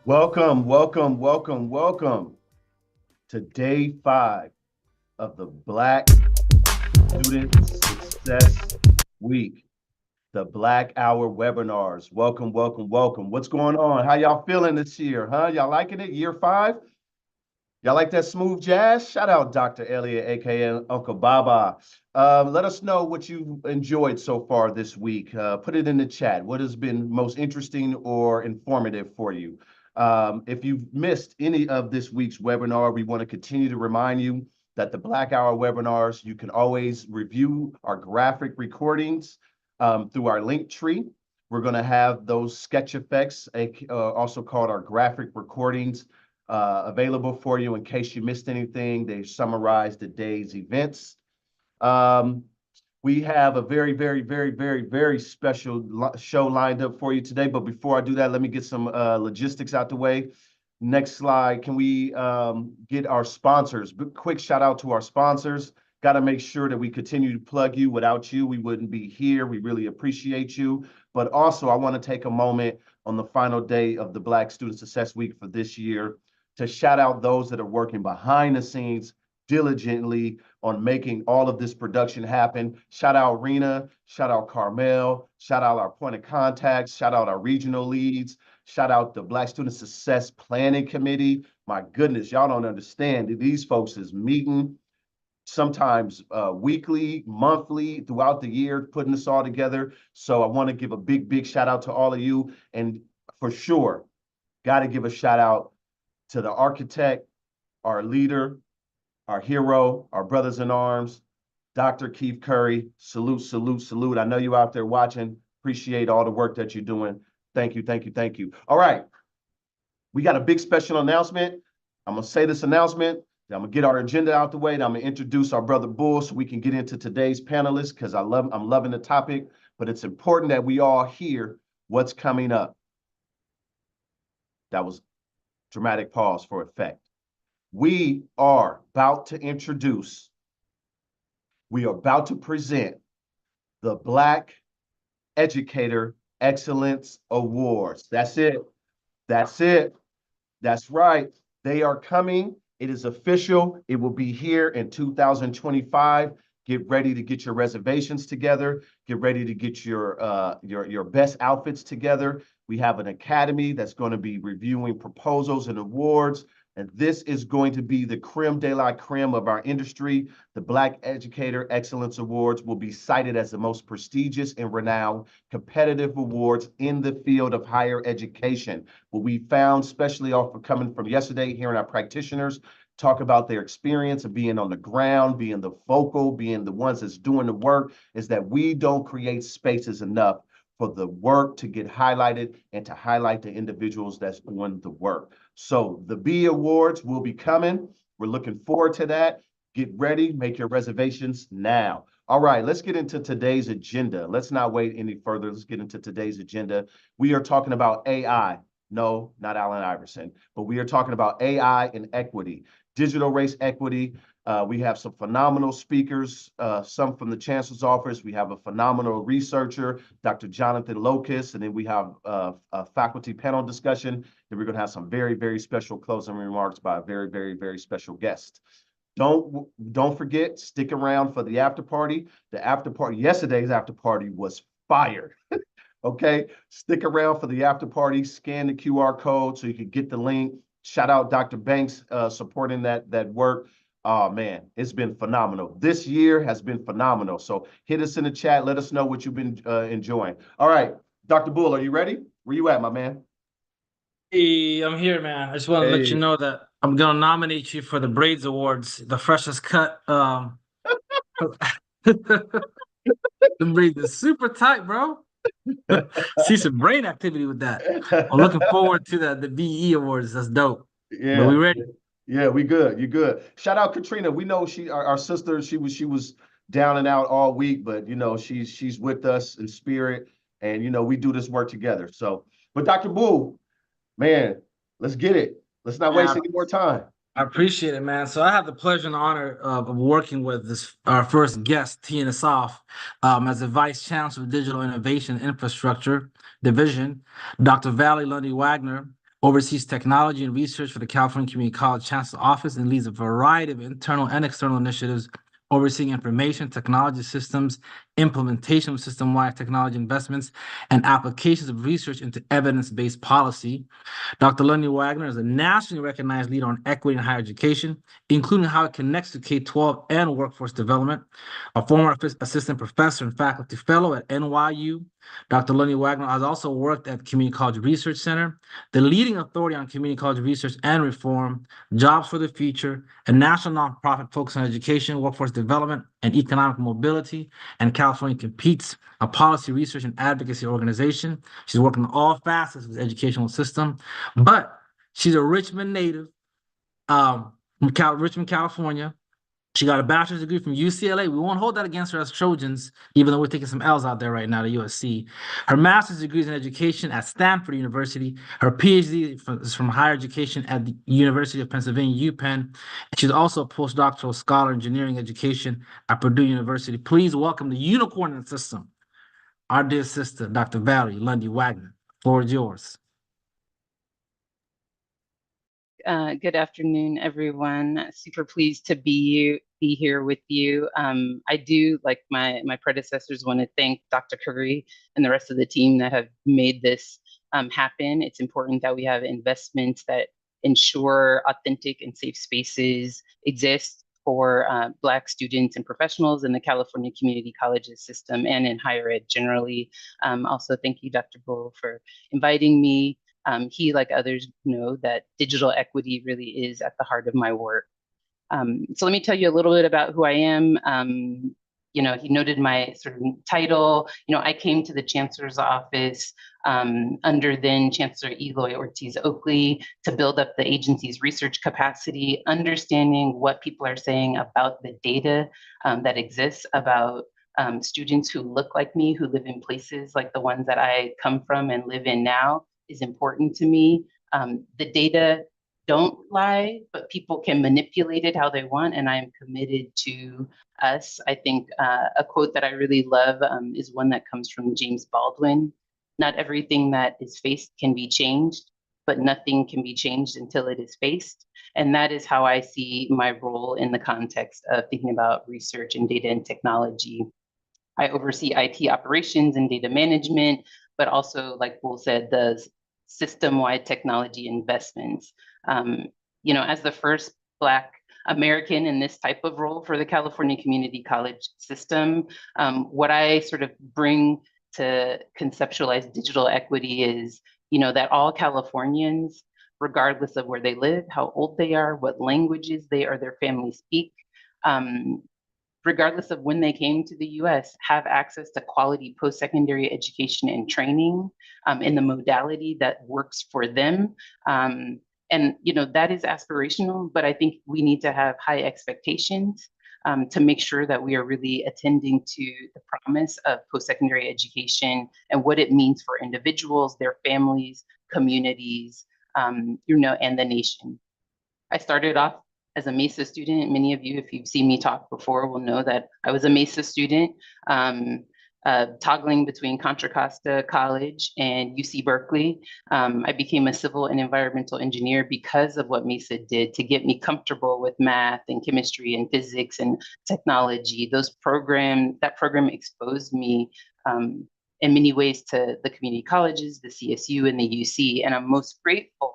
Welcome, welcome, welcome, welcome to day 5 of the Black Student Success Week, the Black Hour webinars. Welcome, welcome, welcome. What's going on? How y'all feeling this year, huh? Y'all liking it? Year 5? Y'all like that smooth jazz? Shout out Dr. Elliott, aka Uncle Baba. Let us know what you enjoyed so far this week. Put it in the chat. What has been most interesting or informative for you? If you've missed any of this week's webinar, we want to continue to remind you that the Black Hour webinars, you can always review our graphic recordings through our link tree. We're going to have those sketch effects, also called our graphic recordings, available for you in case you missed anything. They summarize the day's events. We have a very, very, very, very, very special show lined up for you today. But before I do that, let me get some logistics out the way. Next slide. Can we get our sponsors? Quick shout out to our sponsors. Got to make sure that we continue to plug you. Without you, we wouldn't be here. We really appreciate you. But also, I want to take a moment on the final day of the Black Student Success Week for this year to shout out those that are working behind the scenes diligently on making all of this production happen. Shout out Rena, shout out Carmel, shout out our point of contacts, shout out our regional leads, shout out the Black Student Success Planning Committee. My goodness, y'all don't understand. These folks is meeting sometimes weekly, monthly, throughout the year, putting this all together. So I want to give a big, big shout out to all of you. And for sure, got to give a shout out to the architect, our leader, our hero, our brothers in arms, Dr. Keith Curry. Salute, salute, salute. I know you out there watching. Appreciate all the work that you're doing. Thank you, thank you, thank you. All right. We got a big special announcement. I'm going to say this announcement. I'm going to get our agenda out the way. And I'm going to introduce our brother Bull so we can get into today's panelists because I'm loving the topic. But it's important that we all hear what's coming up. That was dramatic pause for effect. We are about to present the Black Educator Excellence Awards. That's it. That's it. That's right. They are coming. It is official. It will be here in 2025. Get ready to get your reservations together. Get ready to get your best outfits together. We have an academy that's going to be reviewing proposals and awards. And this is going to be the creme de la creme of our industry. The Black Educator Excellence Awards will be cited as the most prestigious and renowned competitive awards in the field of higher education. What we found, especially coming from yesterday, hearing our practitioners talk about their experience of being on the ground, being the vocal, being the ones that's doing the work, is that we don't create spaces enough for the work to get highlighted and to highlight the individuals that's doing the work. So the B Awards will be coming. We're looking forward to that. Get ready, make your reservations now. All right, let's get into today's agenda. Let's not wait any further. Let's get into today's agenda. We are talking about AI. No, not Allen Iverson, but we are talking about AI and equity, digital race equity. We have some phenomenal speakers, some from the Chancellor's office. We have a phenomenal researcher, Dr. Jonathan Locust, and then we have a faculty panel discussion. Then we're going to have some very, very special closing remarks by a very, very, very special guest. Don't forget, stick around for the after party. The after party, yesterday's after party was fire. Okay, stick around for the after party. Scan the QR code so you can get the link. Shout out Dr. Banks supporting that work. Oh, man, it's been phenomenal. This year has been phenomenal. So hit us in the chat. Let us know what you've been enjoying. All right, Dr. Bull, are you ready? Where you at, my man? Hey, I'm here, man. I just want to let you know that I'm going to nominate you for the Braids Awards, the freshest cut. The braids is super tight, bro. See some brain activity with that. I'm looking forward to the BE Awards. That's dope. Yeah. But we ready? Yeah, we good. You good. Shout out Katrina. We know our sister, she was down and out all week, but she's with us in spirit, and we do this work together. So, but Dr. Boo, man, let's get it. Let's not waste any more time. I appreciate it, man. So I have the pleasure and honor of working with our first guest, teeing us off, as the Vice Chancellor of Digital Innovation Infrastructure Division, Dr. Valerie Lundy-Wagner. oversees technology and research for the California Community College Chancellor Office, and leads a variety of internal and external initiatives overseeing information technology systems, implementation of system-wide technology investments, and applications of research into evidence-based policy. Dr. Lundy-Wagner is a nationally recognized leader on equity in higher education, including how it connects to K-12 and workforce development. A former assistant professor and faculty fellow at NYU, Dr. Lundy-Wagner has also worked at the Community College Research Center, the leading authority on community college research and reform, Jobs for the Future, a national nonprofit focused on education, workforce development, and economic mobility, and California Competes, a policy research and advocacy organization. She's worked on all facets of the educational system, but she's a Richmond native, from Richmond, California. She got a bachelor's degree from UCLA. We won't hold that against her as Trojans, even though we're taking some L's out there right now to USC. Her master's degree is in education at Stanford University. Her PhD is from higher education at the University of Pennsylvania, UPenn. And she's also a postdoctoral scholar in engineering education at Purdue University. Please welcome the unicorn in the system, our dear sister, Dr. Valerie Lundy-Wagner. The floor is yours. Good afternoon, everyone. Super pleased to be here with you. I do, like my predecessors, want to thank Dr. Curry and the rest of the team that have made this happen. It's important that we have investments that ensure authentic and safe spaces exist for Black students and professionals in the California community colleges system and in higher ed generally. Also, thank you, Dr. Bull, for inviting me. He, like others, know that digital equity really is at the heart of my work. So let me tell you a little bit about who I am. He noted my sort of title. I came to the Chancellor's office under then Chancellor Eloy Ortiz-Oakley to build up the agency's research capacity, understanding what people are saying about the data that exists about students who look like me, who live in places like the ones that I come from and live in now, is important to me. The data don't lie, but people can manipulate it how they want, and I am committed to us. I think a quote that I really love is one that comes from James Baldwin. Not everything that is faced can be changed, but nothing can be changed until it is faced. And that is how I see my role in the context of thinking about research and data and technology. I oversee IT operations and data management, but also, like Bull said, the system-wide technology investments. As the first Black American in this type of role for the California Community College system, what I sort of bring to conceptualize digital equity is, that all Californians, regardless of where they live, how old they are, what languages they or their families speak, regardless of when they came to the US, have access to quality post-secondary education and training in the modality that works for them. That is aspirational, but I think we need to have high expectations to make sure that we are really attending to the promise of post-secondary education and what it means for individuals, their families, communities, and the nation. I started off as a MESA student. Many of you, if you've seen me talk before, will know that I was a MESA student, toggling between Contra Costa College and UC Berkeley. I became a civil and environmental engineer because of what MESA did to get me comfortable with math and chemistry and physics and technology. That program exposed me in many ways to the community colleges, the CSU and the UC, and I'm most grateful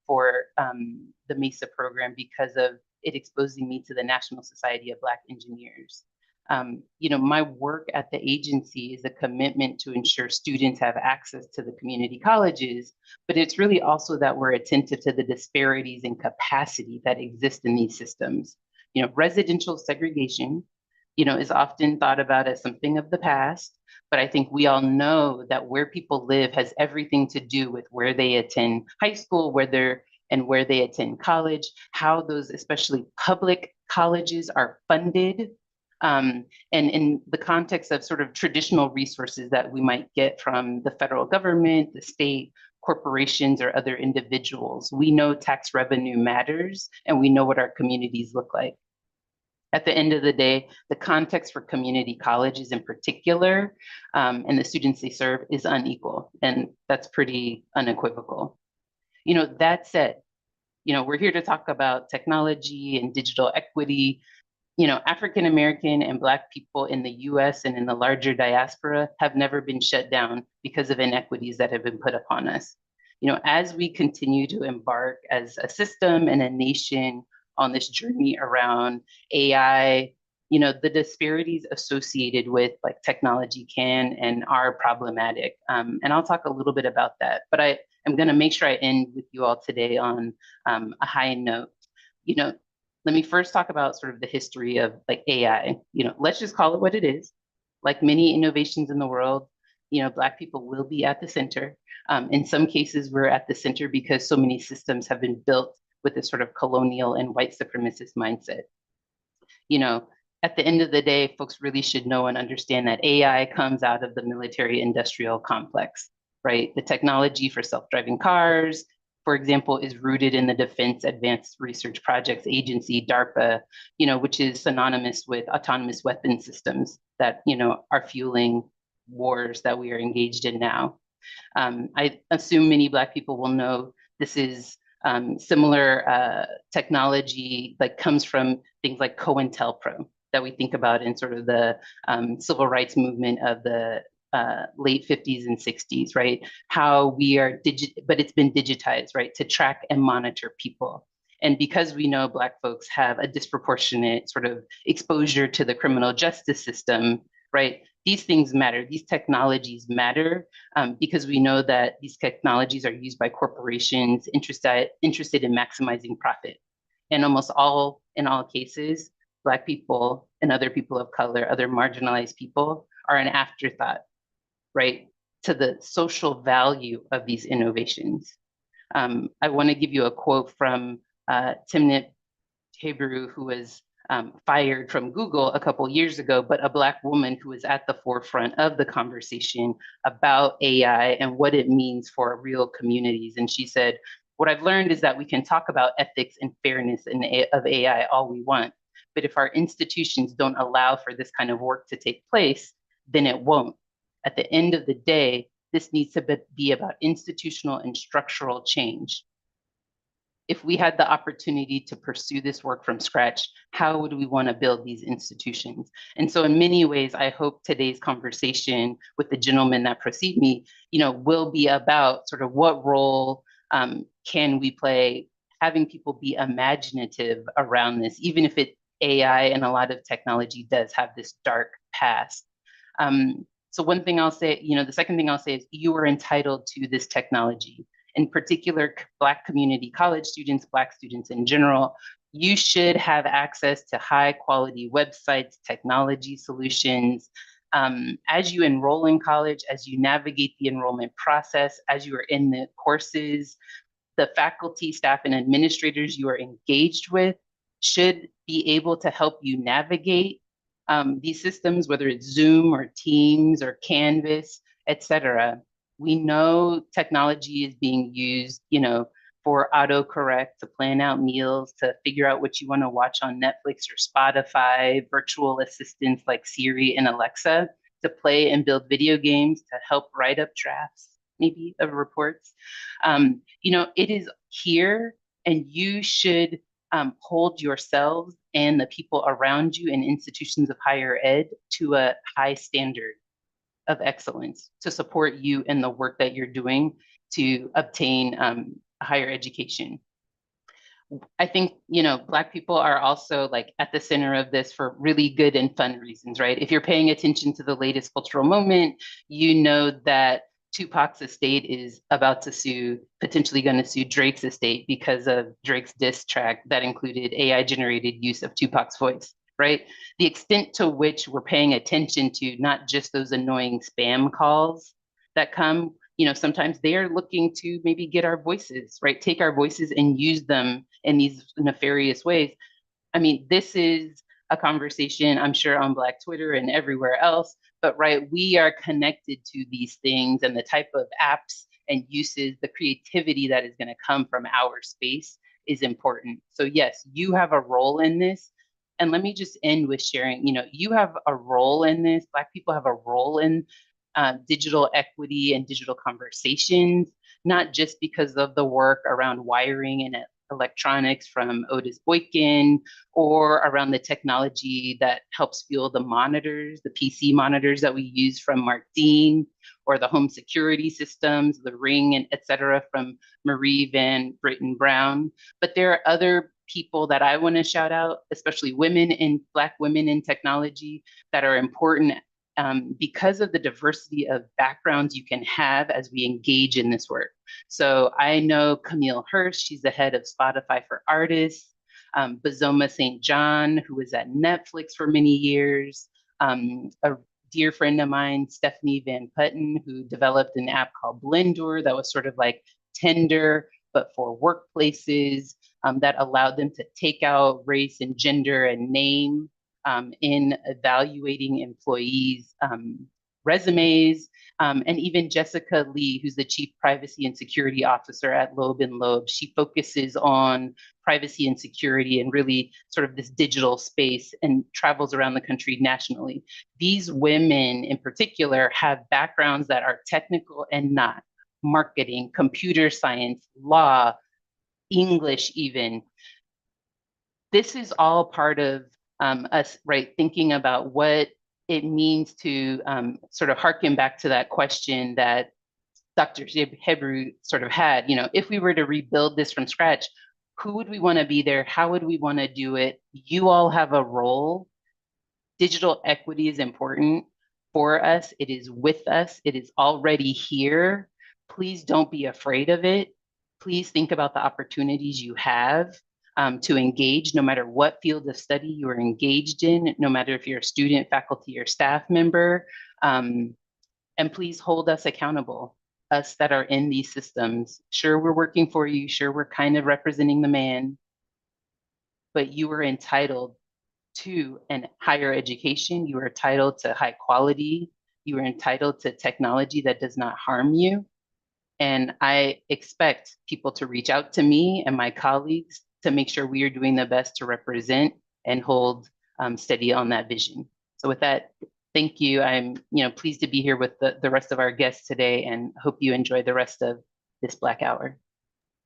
for the MESA program because of it exposing me to the National Society of Black Engineers. My work at the agency is a commitment to ensure students have access to the community colleges, but it's really also that we're attentive to the disparities in capacity that exist in these systems. Residential segregation, is often thought about as something of the past, but I think we all know that where people live has everything to do with where they attend high school, where they attend college, how those, especially public colleges, are funded, and in the context of sort of traditional resources that we might get from the federal government, the state, corporations, or other individuals. We know tax revenue matters, and we know what our communities look like. At the end of the day, the context for community colleges in particular, and the students they serve, is unequal, and that's pretty unequivocal. That said, we're here to talk about technology and digital equity. African American and Black people in the US and in the larger diaspora have never been shut down because of inequities that have been put upon us. As we continue to embark as a system and a nation on this journey around AI, the disparities associated with like technology can and are problematic. And I'll talk a little bit about that, but I'm going to make sure I end with you all today on a high note. Let me first talk about sort of the history of like AI. Let's just call it what it is. Like many innovations in the world, Black people will be at the center. In some cases, we're at the center because so many systems have been built with this sort of colonial and white supremacist mindset. At the end of the day, folks really should know and understand that AI comes out of the military industrial complex, right? The technology for self-driving cars, for example, is rooted in the Defense Advanced Research Projects Agency, DARPA, which is synonymous with autonomous weapon systems that, are fueling wars that we are engaged in now. I assume many Black people will know this is similar technology that comes from things like COINTELPRO that we think about in sort of the civil rights movement of the late 50s and 60s, right? How we are but it's been digitized, right? To track and monitor people. And because we know Black folks have a disproportionate sort of exposure to the criminal justice system, right? These things matter, these technologies matter because we know that these technologies are used by corporations interested in maximizing profit. And almost in all cases, Black people and other people of color, other marginalized people are an afterthought, right, to the social value of these innovations. I want to give you a quote from Timnit Gebru, who was fired from Google a couple years ago, but a Black woman who was at the forefront of the conversation about AI and what it means for real communities. And she said, "What I've learned is that we can talk about ethics and fairness of AI all we want, but if our institutions don't allow for this kind of work to take place, then it won't. At the end of the day, this needs to be about institutional and structural change. If we had the opportunity to pursue this work from scratch, how would we want to build these institutions?" And so in many ways, I hope today's conversation with the gentlemen that precede me, will be about sort of what role can we play, having people be imaginative around this, even if AI and a lot of technology does have this dark past. So one thing I'll say, the second thing I'll say is you are entitled to this technology. In particular, Black community college students, Black students in general, you should have access to high quality websites, technology solutions. As you enroll in college, as you navigate the enrollment process, as you are in the courses, the faculty, staff, and administrators you are engaged with should be able to help you navigate these systems, whether it's Zoom or Teams or Canvas, et cetera. We know technology is being used, for autocorrect, to plan out meals, to figure out what you want to watch on Netflix or Spotify, virtual assistants like Siri and Alexa, to play and build video games, to help write up drafts, maybe, of reports. It is here, and you should hold yourselves and the people around you in institutions of higher ed to a high standard of excellence to support you in the work that you're doing to obtain higher education. I think, Black people are also like at the center of this for really good and fun reasons, right? If you're paying attention to the latest cultural moment, you know that Tupac's estate is about to potentially going to sue Drake's estate because of Drake's diss track that included AI generated use of Tupac's voice, right? The extent to which we're paying attention to not just those annoying spam calls that come, sometimes they are looking to maybe get our voices, right? Take our voices and use them in these nefarious ways. I mean, this is a conversation, I'm sure, on Black Twitter and everywhere else, but right, we are connected to these things, and the type of apps and uses, the creativity that is going to come from our space is important. So yes, you have a role in this. And let me just end with sharing, you have a role in this. Black people have a role in digital equity and digital conversations, not just because of the work around wiring and electronics from Otis Boykin, or around the technology that helps fuel the monitors, the PC monitors that we use from Mark Dean, or the home security systems, the Ring, and et cetera, from Marie Van Britton Brown. But there are other people that I want to shout out, especially women and Black women in technology, that are important because of the diversity of backgrounds you can have as we engage in this work. So I know Camille Hirsch, she's the head of Spotify for Artists, Bazoma St. John, who was at Netflix for many years, a dear friend of mine, Stephanie Van Putten, who developed an app called Blendor that was sort of like Tinder, but for workplaces, that allowed them to take out race and gender and name in evaluating employees' resumes, and even Jessica Lee, who's the Chief Privacy and Security Officer at Loeb and Loeb. She focuses on privacy and security and really sort of this digital space and travels around the country nationally. These women in particular have backgrounds that are technical and not: marketing, computer science, law, English even. This is all part of us, right, thinking about what it means to sort of harken back to that question that Dr. Hebrew sort of had. If we were to rebuild this from scratch, who would we want to be there? How would we want to do it? You all have a role. Digital equity is important for us. It is with us. It is already here. Please don't be afraid of it. Please think about the opportunities you have to engage, no matter what field of study you are engaged in, no matter if you're a student, faculty, or staff member. And please hold us accountable, us that are in these systems. Sure, we're working for you. Sure, we're kind of representing the man, but you are entitled to an higher education. You are entitled to high quality. You are entitled to technology that does not harm you. And I expect people to reach out to me and my colleagues to make sure we are doing the best to represent and hold steady on that vision. So with that, thank you. I'm pleased to be here with the rest of our guests today, and hope you enjoy the rest of this Black Hour.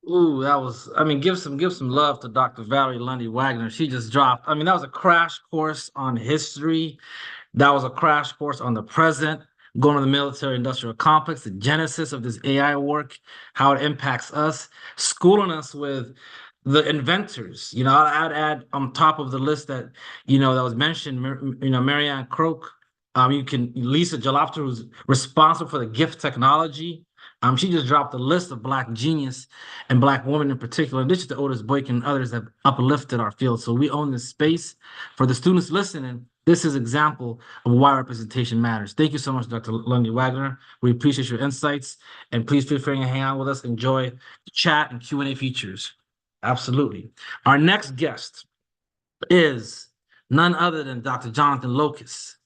Ooh, that was, give some love to Dr. Valerie Lundy-Wagner. She just dropped, that was a crash course on history. That was a crash course on the present, going to the military industrial complex, the genesis of this AI work, how it impacts us, schooling us with the inventors. I'd add on top of the list that, that was mentioned, Marianne Croak, Lisa Jalopter, who's responsible for the GIFT technology. She just dropped a list of Black genius and Black women in particular, in addition to Otis Boykin and others that have uplifted our field. So we own this space. For the students listening, this is an example of why representation matters. Thank you so much, Dr. Lundy-Wagner. We appreciate your insights, and please feel free to hang out with us. Enjoy the chat and Q&A features. Absolutely. Our next guest is none other than Dr. Jonathan Locust.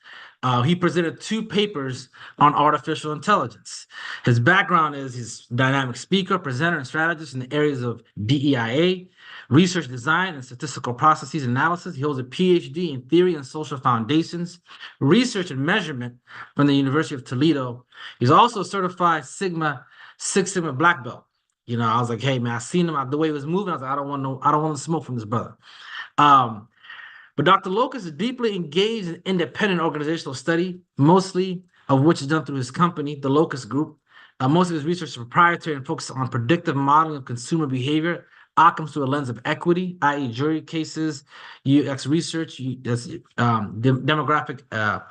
He presented 2 papers on artificial intelligence. His background is he's a dynamic speaker, presenter, and strategist in the areas of DEIA, research design, and statistical processes analysis. He holds a PhD in theory and social foundations, research and measurement from the University of Toledo. He's also a certified Six Sigma black belt. I was like, hey man, I seen him the way he was moving. I was like, I don't want to smoke from this brother. But Dr. Locust is deeply engaged in independent organizational study, mostly of which is done through his company, the Locust Group. Most of his research is proprietary and focused on predictive modeling of consumer behavior, outcomes through a lens of equity, i.e. jury cases, UX research, demographic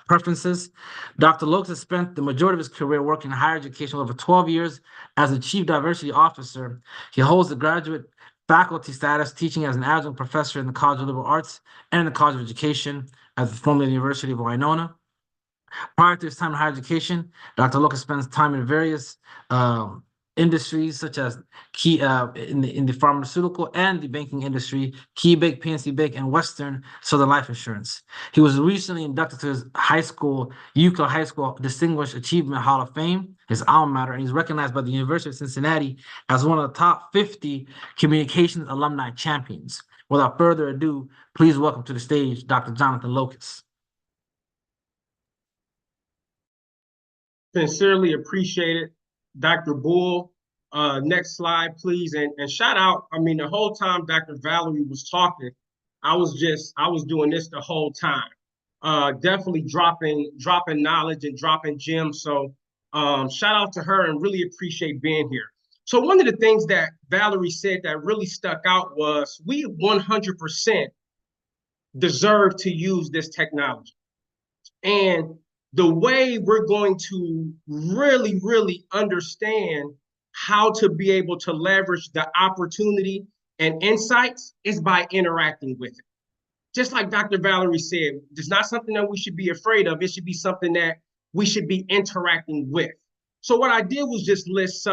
preferences. Dr. Locust has spent the majority of his career working in higher education, over 12 years as a chief diversity officer. He holds the graduate faculty status, teaching as an adjunct professor in the College of Liberal Arts and in the College of Education at the formerly University of Winona. Prior to his time in higher education, Dr. Locust spends time in various industries such as in the pharmaceutical and the banking industry, KeyBank, PNC Bank, and Western Southern Life Insurance. He was recently inducted to his UCLA High School Distinguished Achievement Hall of Fame, his alma mater, and he's recognized by the University of Cincinnati as one of the top 50 communications alumni champions. Without further ado, please welcome to the stage Dr. Jonathan Locust. Sincerely appreciate it, Dr. Bull. Next slide, please. And shout out, I mean, the whole time Dr. Valerie was talking, I was doing this the whole time. Definitely dropping knowledge and dropping gems. So shout out to her and really appreciate being here. So one of the things that Valerie said that really stuck out was we 100% deserve to use this technology. And the way we're going to really, really understand how to be able to leverage the opportunity and insights is by interacting with it. Just like Dr. Valerie said, it's not something that we should be afraid of. It should be something that we should be interacting with. So what I did was just list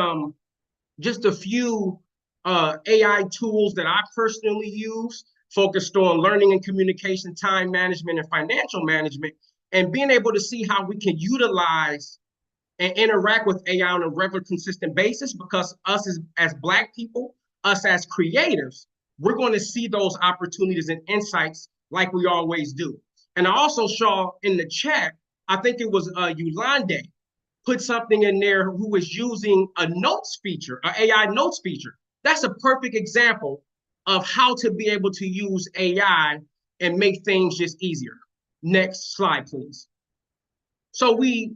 just a few AI tools that I personally use, focused on learning and communication, time management, and financial management, and being able to see how we can utilize and interact with AI on a regular, consistent basis, because us as Black people, us as creators, we're going to see those opportunities and insights like we always do. And I also saw in the chat, I think it was Yolande, put something in there who was using a notes feature, an AI notes feature. That's a perfect example of how to be able to use AI and make things just easier. Next slide, please. So we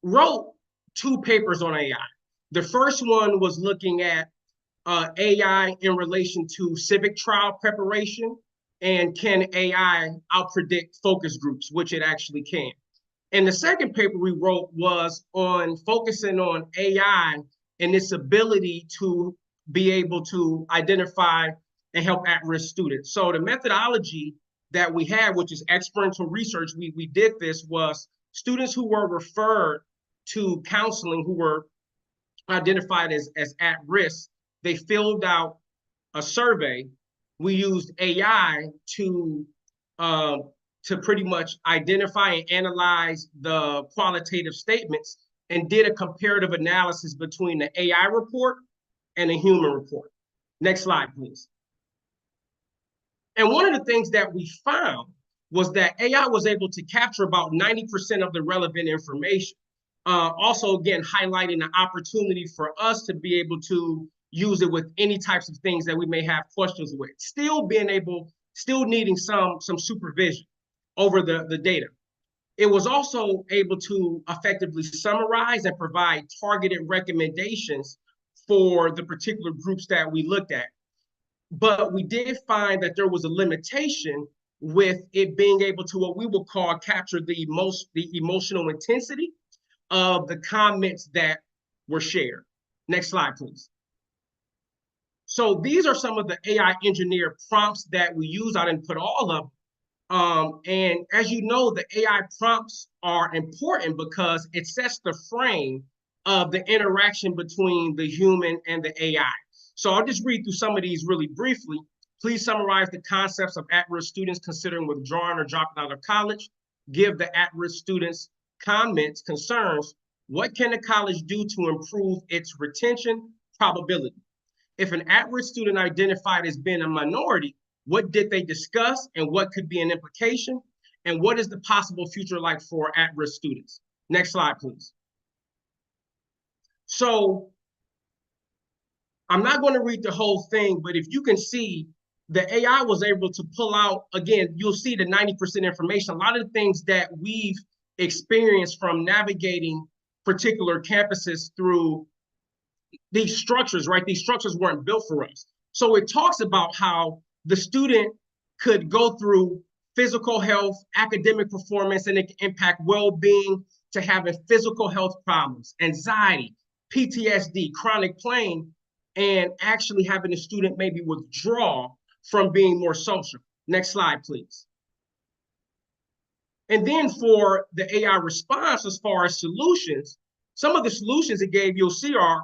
wrote 2 papers on AI. The first one was looking at AI in relation to civic trial preparation, and can AI outpredict focus groups, which it actually can. And the second paper we wrote was on focusing on AI and its ability to be able to identify and help at-risk students. So the methodology that we had, which is experiential research, we did this, was students who were referred to counseling, who were identified as at risk, they filled out a survey. We used AI to pretty much identify and analyze the qualitative statements and did a comparative analysis between the AI report and the human report. Next slide, please. And one of the things that we found was that AI was able to capture about 90% of the relevant information. Also, again, highlighting the opportunity for us to be able to use it with any types of things that we may have questions with, still needing some supervision over the data. It was also able to effectively summarize and provide targeted recommendations for the particular groups that we looked at. But we did find that there was a limitation with it being able to, what we would call, capture the emotional intensity of the comments that were shared. Next slide, please. So these are some of the AI engineered prompts that we use. I didn't put all of them. And as you know, the AI prompts are important because it sets the frame of the interaction between the human and the AI. So I'll just read through some of these really briefly. Please summarize the concepts of at-risk students considering withdrawing or dropping out of college. Give the at-risk students comments, concerns. What can the college do to improve its retention probability? If an at-risk student identified as being a minority, what did they discuss and what could be an implication? And what is the possible future like for at-risk students? Next slide, please. So I'm not going to read the whole thing, but if you can see, the AI was able to pull out, again, you'll see the 90% information. A lot of the things that we've experienced from navigating particular campuses through these structures, right? These structures weren't built for us. So it talks about how the student could go through physical health, academic performance, and it can impact well-being, to having physical health problems, anxiety, PTSD, chronic pain, and actually having the student maybe withdraw from being more social. Next slide, please. And then for the AI response, as far as solutions, some of the solutions it gave, you'll see are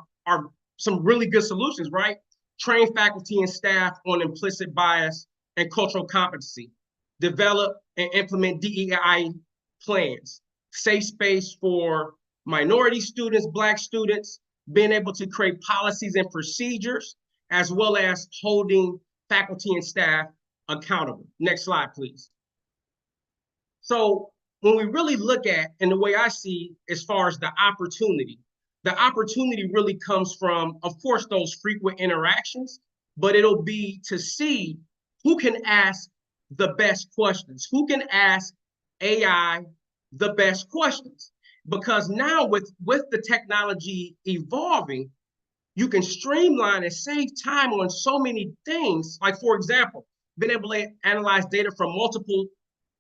some really good solutions, right? Train faculty and staff on implicit bias and cultural competency. Develop and implement DEI plans. Safe space for minority students, Black students, being able to create policies and procedures, as well as holding faculty and staff accountable. Next slide, please. So when we really look at, and the way I see as far as the the opportunity really comes from, of course, those frequent interactions, but it'll be to see who can ask the best questions, who can ask AI the best questions. Because now with the technology evolving, you can streamline and save time on so many things. Like, for example, being able to analyze data from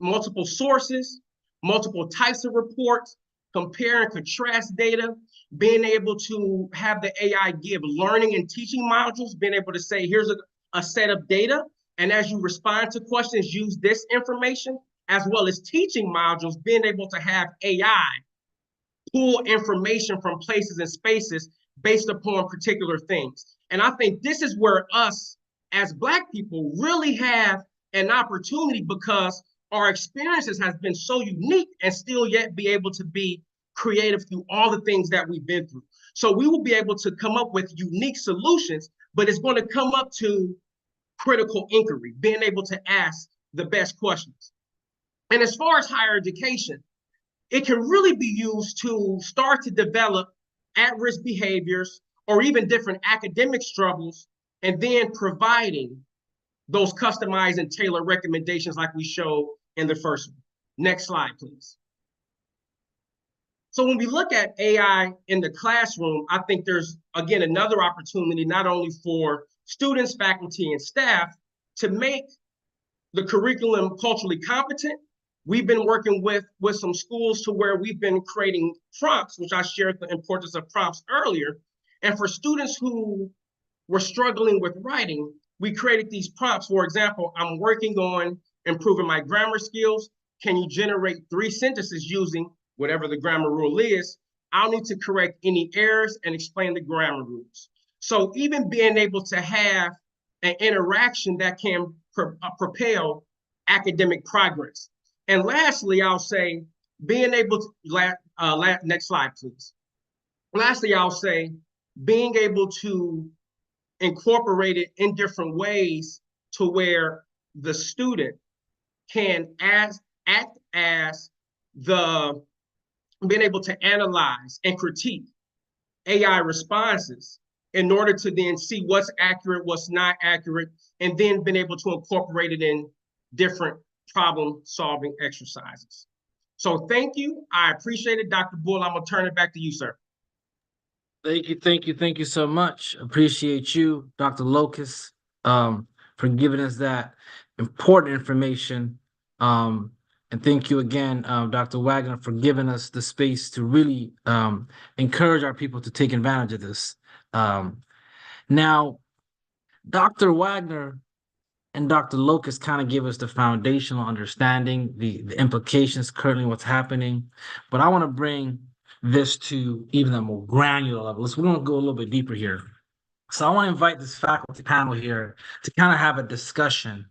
multiple sources, multiple types of reports, compare and contrast data, being able to have the AI give learning and teaching modules, being able to say, here's a set of data, and as you respond to questions, use this information, as well as teaching modules, being able to have AI pull information from places and spaces based upon particular things. And I think this is where us as Black people really have an opportunity, because our experiences has been so unique and still yet be able to be creative through all the things that we've been through. So we will be able to come up with unique solutions, but it's going to come up to critical inquiry, being able to ask the best questions. And as far as higher education, it can really be used to start to develop at-risk behaviors or even different academic struggles, and then providing those customized and tailored recommendations like we showed in the first one. Next slide, please. So when we look at AI in the classroom, I think there's, again, another opportunity not only for students, faculty, and staff to make the curriculum culturally competent. We've been working with some schools to where we've been creating prompts, which I shared the importance of prompts earlier. And for students who were struggling with writing, we created these prompts. For example, I'm working on improving my grammar skills. Can you generate 3 sentences using whatever the grammar rule is? I'll need to correct any errors and explain the grammar rules. So even being able to have an interaction that can propel academic progress. And lastly, I'll say being able to, next slide, please. Lastly, I'll say being able to incorporate it in different ways to where the student can act as the, being able to analyze and critique AI responses in order to then see what's accurate, what's not accurate, and then being able to incorporate it in different problem-solving exercises. So thank you. I appreciate it, Dr. Bull. I'm gonna turn it back to you, sir. Thank you so much. Appreciate you, Dr. Locust, for giving us that important information. And thank you again, Dr. Wagner, for giving us the space to really encourage our people to take advantage of this. Now, Dr. Wagner and Dr. Locust kind of give us the foundational understanding, the implications currently what's happening. But I want to bring this to even a more granular level. We're going to go a little bit deeper here. So I want to invite this faculty panel here to kind of have a discussion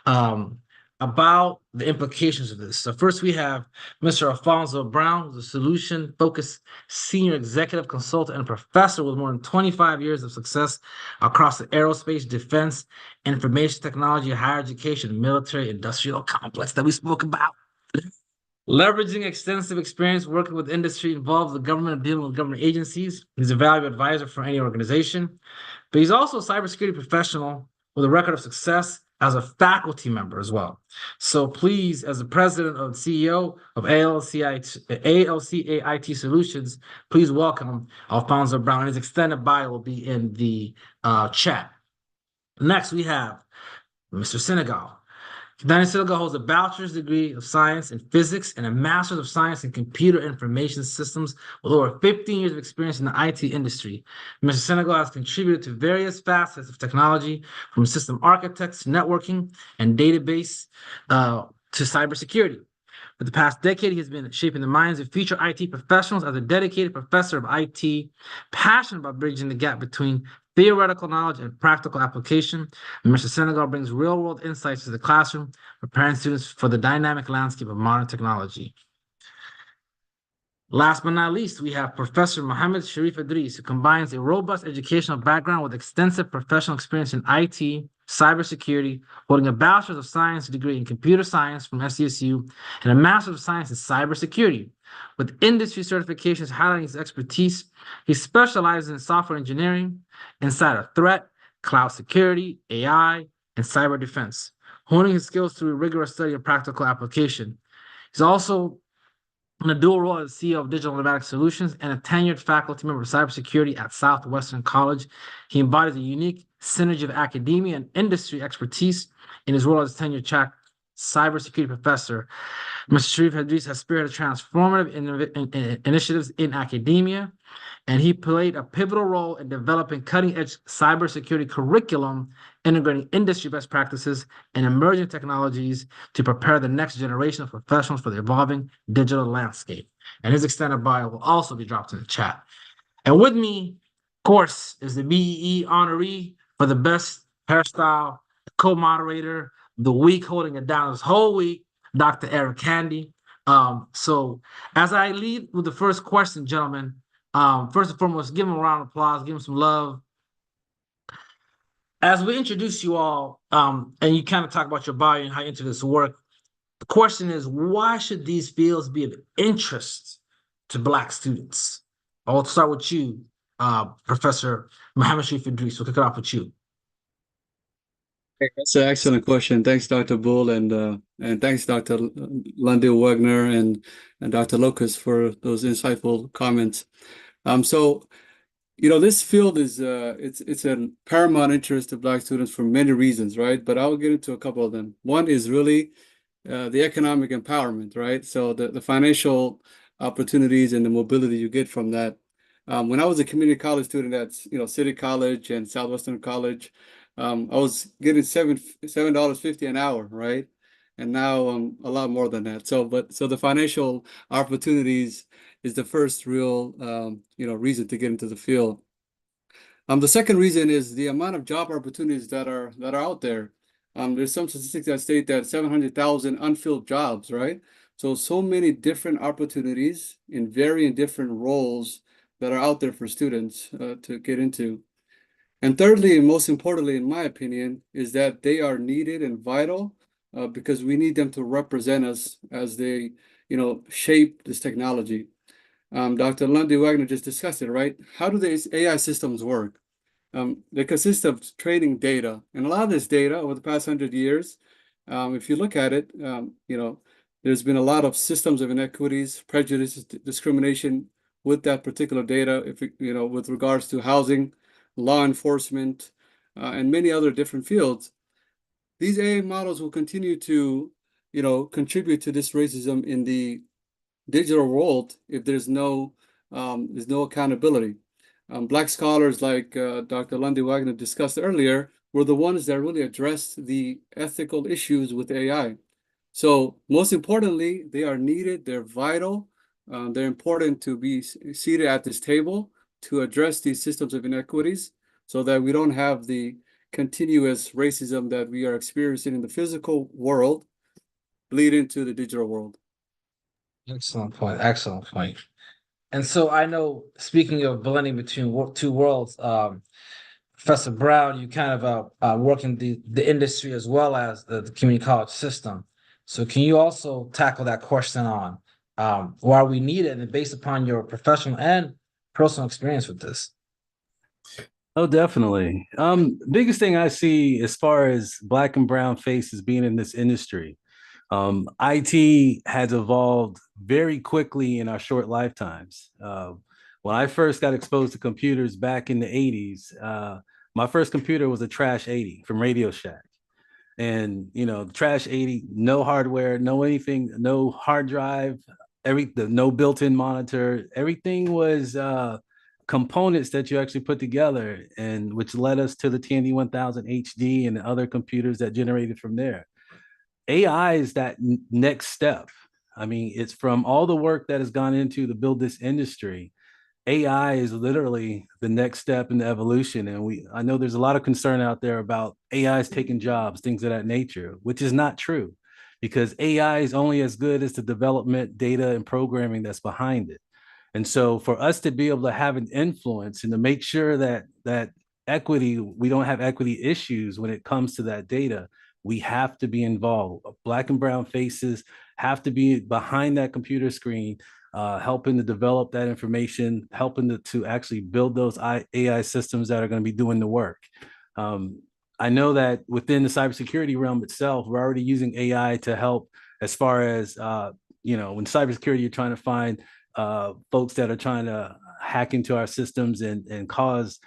about the implications of this. So first we have Mr. Alphonso Brown, the solution-focused senior executive consultant and professor with more than 25 years of success across the aerospace, defense, information technology, higher education, military, industrial complex that we spoke about. Leveraging extensive experience working with industry involved with government and dealing with government agencies. He's a valuable advisor for any organization, but he's also a cybersecurity professional with a record of success as a faculty member as well. So please, as the president and CEO of ALCA IT Solutions, please welcome Alphonso Brown. His extended bio will be in the chat. Next, we have Mr. Sengal. Kidane Sengal holds a bachelor's degree of science in physics and a master's of science in computer information systems with over 15 years of experience in the IT industry. Mr. Sengal has contributed to various facets of technology, from system architects, networking, and database to cybersecurity. For the past decade, he has been shaping the minds of future IT professionals as a dedicated professor of IT, passionate about bridging the gap between theoretical knowledge and practical application. And Mr. Sengal brings real-world insights to the classroom, preparing students for the dynamic landscape of modern technology. Last but not least, we have Professor Mohamed Sharif-Idiris, who combines a robust educational background with extensive professional experience in IT, cybersecurity, holding a bachelor's of science degree in computer science from SDSU and a master's of science in cybersecurity. with industry certifications highlighting his expertise. He specializes in software engineering, insider threat, cloud security, AI, and cyber defense, honing his skills through rigorous study and practical application. He's also in a dual role as CEO of Digital Nomadic Solutions and a tenured faculty member of cybersecurity at Southwestern College. He embodies a unique synergy of academia and industry expertise in his role as a tenured cybersecurity professor. Mr. Sharif-Idiris has spearheaded transformative initiatives in academia, and he played a pivotal role in developing cutting-edge cybersecurity curriculum, integrating industry best practices and emerging technologies to prepare the next generation of professionals for the evolving digital landscape. And his extended bio will also be dropped in the chat. And with me, of course, is the BEE honoree for the best hairstyle, co-moderator of the week, holding it down this whole week, Dr. Eric Candy. So as I lead with the first question, gentlemen, first and foremost, give him a round of applause, give him some love. As we introduce you all, and you kind of talk about your bio and how you enter this work, the question is, why should these fields be of interest to Black students? I'll start with you, Professor Mohamed Sharif-Idiris. We'll kick it off with you. That's an excellent question. Thanks, Dr. Bull, and thanks, Dr. Lundy-Wagner and Dr. Locust for those insightful comments. So, this field is it's a paramount interest to Black students for many reasons, right? But I'll get into a couple of them. One is really the economic empowerment, right? So the financial opportunities and the mobility you get from that. When I was a community college student at City College and Southwestern College, I was getting $7.50 an hour, right? And now a lot more than that. So the financial opportunities is the first real reason to get into the field. The second reason is the amount of job opportunities that are out there. There's some statistics that state that 700,000 unfilled jobs, right? So many different opportunities in varying different roles that are out there for students to get into. And thirdly, and most importantly, in my opinion, is that they are needed and vital because we need them to represent us as they, shape this technology. Dr. Lundy-Wagner just discussed it, right? How do these AI systems work? They consist of training data, and a lot of this data over the past 100 years, if you look at it, there's been a lot of systems of inequities, prejudice, discrimination with that particular data, with regards to housing, law enforcement, and many other different fields. These AI models will continue to, contribute to this racism in the digital world if there's no accountability. Black scholars like Dr. Lundy-Wagner discussed earlier were the ones that really addressed the ethical issues with AI. So most importantly, they are needed, they're vital, they're important to be seated at this table to address these systems of inequities so that we don't have the continuous racism that we are experiencing in the physical world bleed into the digital world. Excellent point. Excellent point. And so I know, speaking of blending between two worlds, Professor Brown, you kind of work in the industry as well as the community college system. So can you also tackle that question on why we need it, and based upon your professional and personal experience with this? Oh, definitely. Biggest thing I see as far as Black and brown faces being in this industry, IT has evolved very quickly in our short lifetimes. When I first got exposed to computers back in the 80s, my first computer was a Trash 80 from Radio Shack. And, the Trash 80, no hardware, no anything, no hard drive, no built-in monitor. Everything was components that you actually put together, and which led us to the TND 1000 HD and other computers that generated from there. AI is that next step. I mean, it's from all the work that has gone into to build this industry. AI is literally the next step in the evolution. And I know there's a lot of concern out there about AI's taking jobs, things of that nature, which is not true, because AI is only as good as the development, data, and programming that's behind it. And so for us to be able to have an influence and to make sure that equity, we don't have equity issues when it comes to that data, we have to be involved. Black and brown faces have to be behind that computer screen, helping to develop that information, helping to actually build those AI systems that are going to be doing the work. I know that within the cybersecurity realm itself, we're already using AI to help as far as, when cybersecurity, you're trying to find folks that are trying to hack into our systems and cause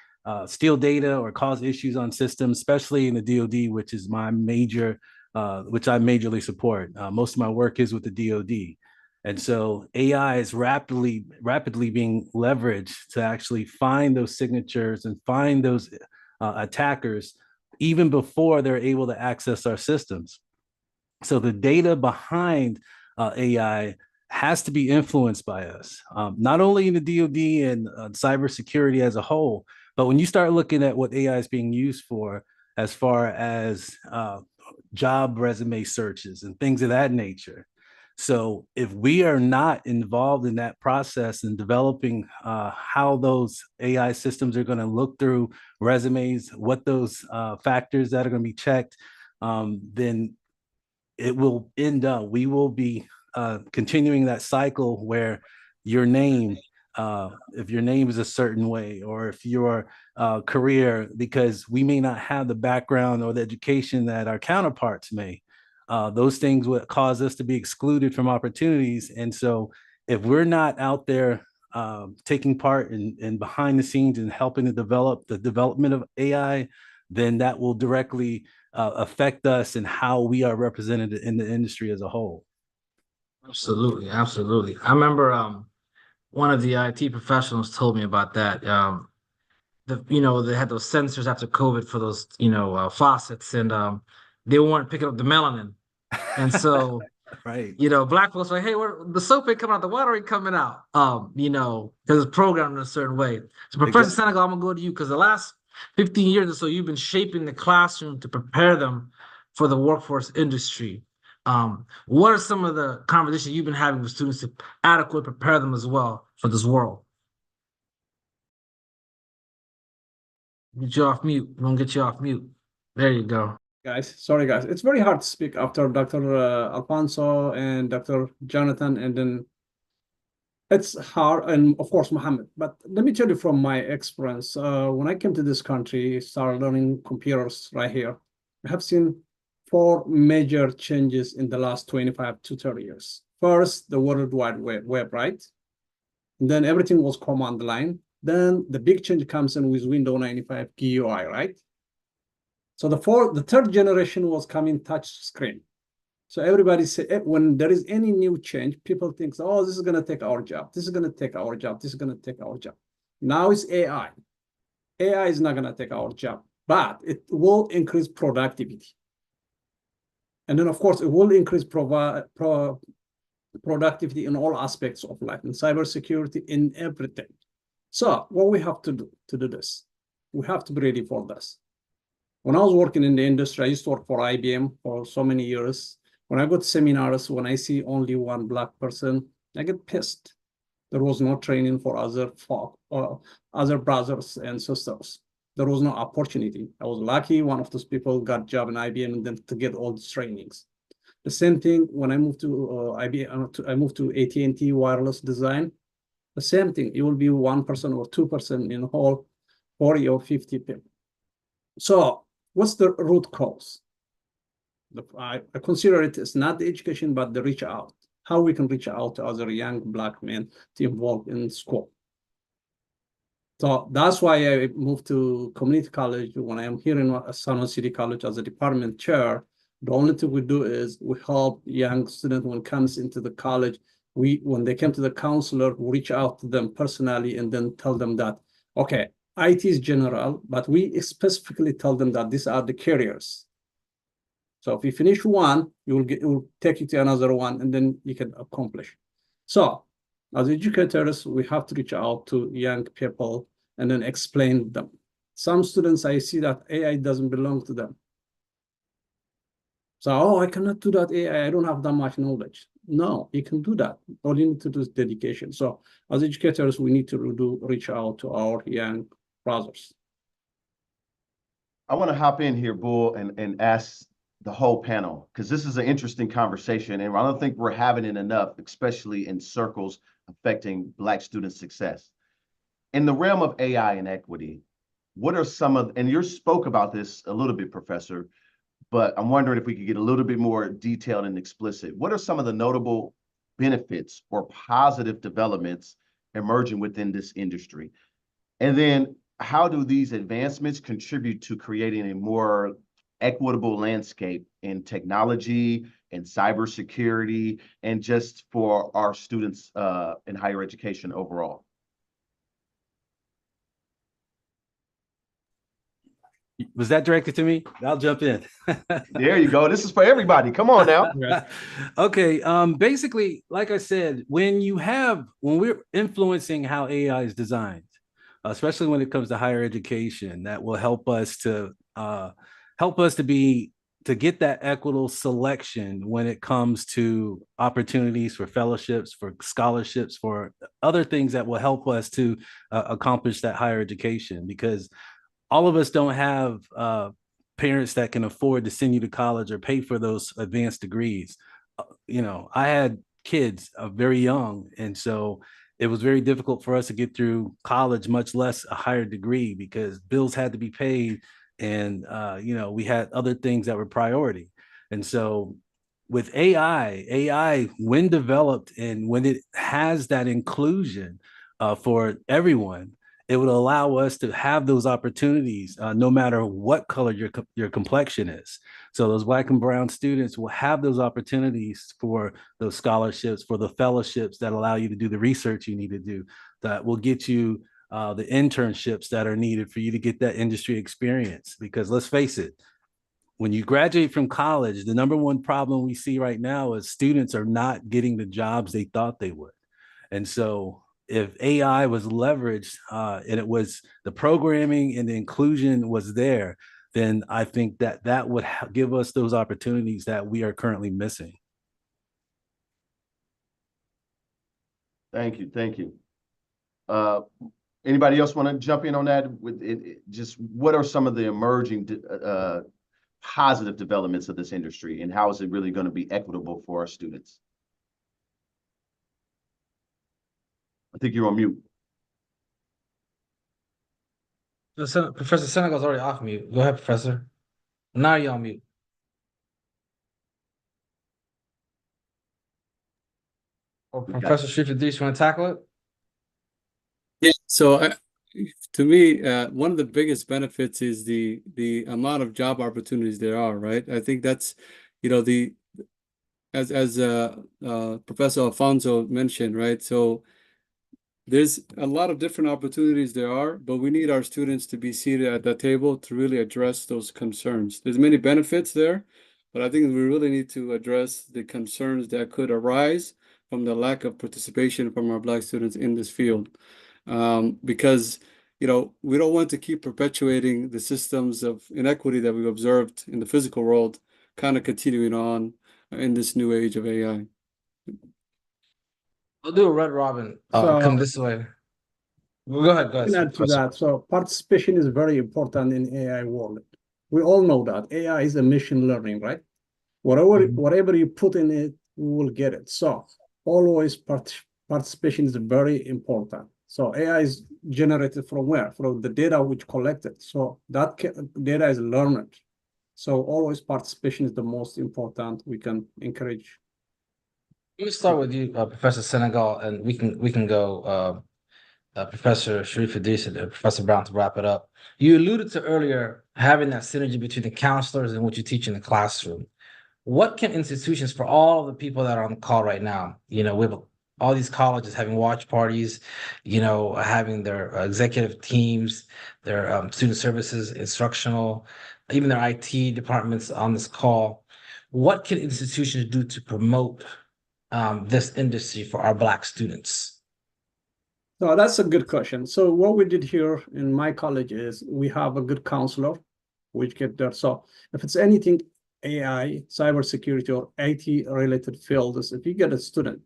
steal data or cause issues on systems, especially in the DoD, which is my major, which I majorly support. Most of my work is with the DoD. And so AI is rapidly being leveraged to actually find those signatures and find those attackers even before they're able to access our systems. So the data behind AI has to be influenced by us, not only in the DoD and cybersecurity as a whole, but when you start looking at what AI is being used for, as far as job resume searches and things of that nature. So if we are not involved in that process and developing how those AI systems are going to look through resumes, what those factors that are going to be checked, then it will end up, we will be continuing that cycle where your name, if your name is a certain way, or if your career, because we may not have the background or the education that our counterparts may, those things would cause us to be excluded from opportunities. And so if we're not out there taking part in behind the scenes and helping to develop the development of AI, then that will directly affect us and how we are represented in the industry as a whole. Absolutely, absolutely. I remember one of the IT professionals told me about that. They had those sensors after COVID for those, faucets, and they weren't picking up the melanin. And so, right, Black folks were like, hey, the soap ain't coming out, the water ain't coming out, because it's programmed in a certain way. So Professor Sengal, I'm gonna go to you, because the last 15 years or so, you've been shaping the classroom to prepare them for the workforce industry. What are some of the conversations you've been having with students to adequately prepare them as well for this world? Get you off mute. We're gonna get you off mute. There you go. Sorry guys, it's very hard to speak after Dr. Alphonso and Dr. Jonathan, and then it's hard, and of course Mohamed. But let me tell you from my experience, when I came to this country, started learning computers right here, I have seen 4 major changes in the last 25 to 30 years. First, the World Wide Web, right? And then everything was command line. Then the big change comes in with Windows 95 GUI, right? So the third generation was coming touch screen. So everybody say, when there is any new change, people think, oh, this is going to take our job. This is going to take our job. This is going to take our job. Now it's AI. AI is not going to take our job, but it will increase productivity. And then, of course, it will increase productivity in all aspects of life, in cybersecurity, in everything. So what we have to do this, we have to be ready for this. When I was working in the industry, I used to work for IBM for so many years. When I go to seminars, when I see only one Black person, I get pissed. There was no training for other brothers and sisters. There was no opportunity. I was lucky one of those people got a job in IBM and then to get all these trainings. The same thing when I moved to IBM, I moved to AT&T wireless design. The same thing, it will be 1% or 2% in whole 40 or 50 people. So what's the root cause? I consider it as not the education, but the reach out. How we can reach out to other young Black men to involve in school. So that's why I moved to community college. When I am here in San Jose City College as a department chair, the only thing we do is we help young students when it comes into the college. When they came to the counselor, we reach out to them personally and then tell them that, okay, IT is general, but we specifically tell them that these are the careers. So if you finish one, it will take you to another one, and then you can accomplish. So as educators, we have to reach out to young people and then explain them. Some students, I see that AI doesn't belong to them. So, oh, I cannot do that AI, I don't have that much knowledge. No, you can do that. All you need to do is dedication. So as educators, we need to reach out to our young brothers. I want to hop in here, Bull, and ask the whole panel, because this is an interesting conversation, and I don't think we're having it enough, especially in circles affecting Black student success. In the realm of AI and equity, what are some of, and you spoke about this a little bit, Professor, but I'm wondering if we could get a little bit more detailed and explicit. What are some of the notable benefits or positive developments emerging within this industry? And then how do these advancements contribute to creating a more equitable landscape in technology and cybersecurity and just for our students in higher education overall? Was that directed to me? I'll jump in. There you go. This is for everybody. Come on now. Okay. Basically, like I said, when we're influencing how AI is designed, especially when it comes to higher education, that will help us to get that equitable selection when it comes to opportunities for fellowships, for scholarships, for other things that will help us to accomplish that higher education, because all of us don't have parents that can afford to send you to college or pay for those advanced degrees. I had kids very young, and so it was very difficult for us to get through college, much less a higher degree, because bills had to be paid, and we had other things that were priority. And so with AI, when developed and when it has that inclusion for everyone, it would allow us to have those opportunities no matter what color your complexion is. So those Black and brown students will have those opportunities for those scholarships, for the fellowships that allow you to do the research you need to do, that will get you the internships that are needed for you to get that industry experience. Because let's face it, when you graduate from college, the number one problem we see right now is students are not getting the jobs they thought they would. And so if AI was leveraged and it was the programming and the inclusion was there, then I think that would give us those opportunities that we are currently missing. Thank you. Thank you. Anybody else want to jump in on that? With just what are some of the emerging positive developments of this industry, and how is it really going to be equitable for our students? I think you're on mute. Professor Sengal's already off mute. Go ahead, Professor. Now you're on mute. Or Professor Sharif-Idiris, you want to tackle it? Yeah. So to me, one of the biggest benefits is the amount of job opportunities there are, right? I think that's, as Professor Alphonso mentioned, right? So there's a lot of different opportunities there are, but we need our students to be seated at that table to really address those concerns. There's many benefits there, but I think we really need to address the concerns that could arise from the lack of participation from our Black students in this field. Because, we don't want to keep perpetuating the systems of inequity that we've observed in the physical world, kind of continuing on in this new age of AI. We'll do a red robin. Come this way. Go ahead. Add to that. So participation is very important in AI world. We all know that AI is a machine learning, right? Whatever you put in it, we will get it. So always participation is very important. So AI is generated from where? From the data which collected. So that data is learned. So always participation is the most important we can encourage. Let me start with you, Professor Sengal, and we can go Professor Sharif-Idiris and Professor Brown to wrap it up. You alluded to earlier having that synergy between the counselors and what you teach in the classroom. What can institutions, for all the people that are on the call right now, we have all these colleges having watch parties, having their executive teams, their student services, instructional, even their IT departments on this call. What can institutions do to promote this industry for our Black students? So that's a good question. So what we did here in my college is we have a good counselor, which get there. So if it's anything AI, cybersecurity, or IT related fields, if you get a student,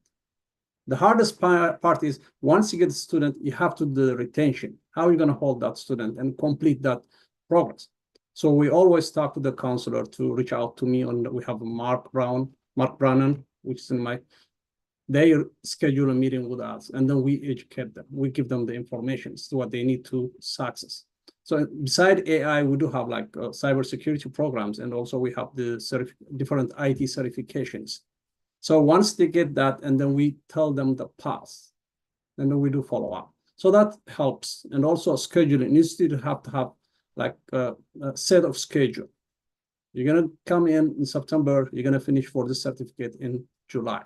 the hardest part is once you get a student, you have to do the retention. How are you going to hold that student and complete that progress? So we always talk to the counselor to reach out to me. We have Mark Brannan, which is in my they schedule a meeting with us, and then we educate them. We give them the information, so what they need to success. So beside AI, we do have like cybersecurity programs, and also we have the different IT certifications. So once they get that, and then we tell them the path, and then we do follow up. So that helps. And also scheduling needs to have like a set of schedule. You're gonna come in September, you're gonna finish for the certificate in July.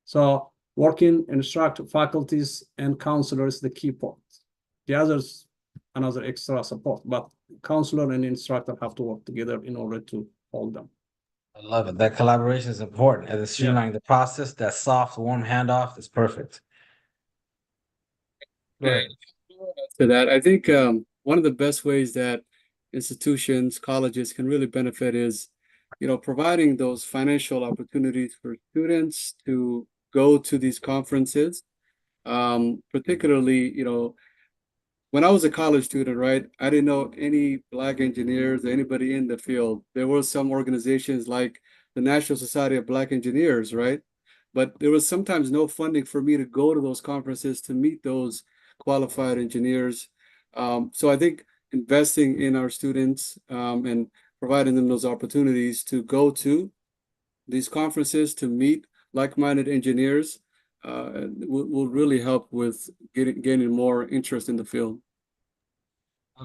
So working instructor, faculties, and counselors, the key point. The others, another extra support, but counselor and instructor have to work together in order to hold them. I love it. That collaboration is important as it's streamlining the process. That soft, warm handoff is perfect. Go ahead. To that, I think one of the best ways that institutions, colleges can really benefit is, providing those financial opportunities for students to go to these conferences. Particularly, when I was a college student, right, I didn't know any Black engineers or anybody in the field. There were some organizations like the National Society of Black Engineers, right? But there was sometimes no funding for me to go to those conferences to meet those qualified engineers. So I think investing in our students and providing them those opportunities to go to these conferences to meet like-minded engineers will really help with gaining more interest in the field.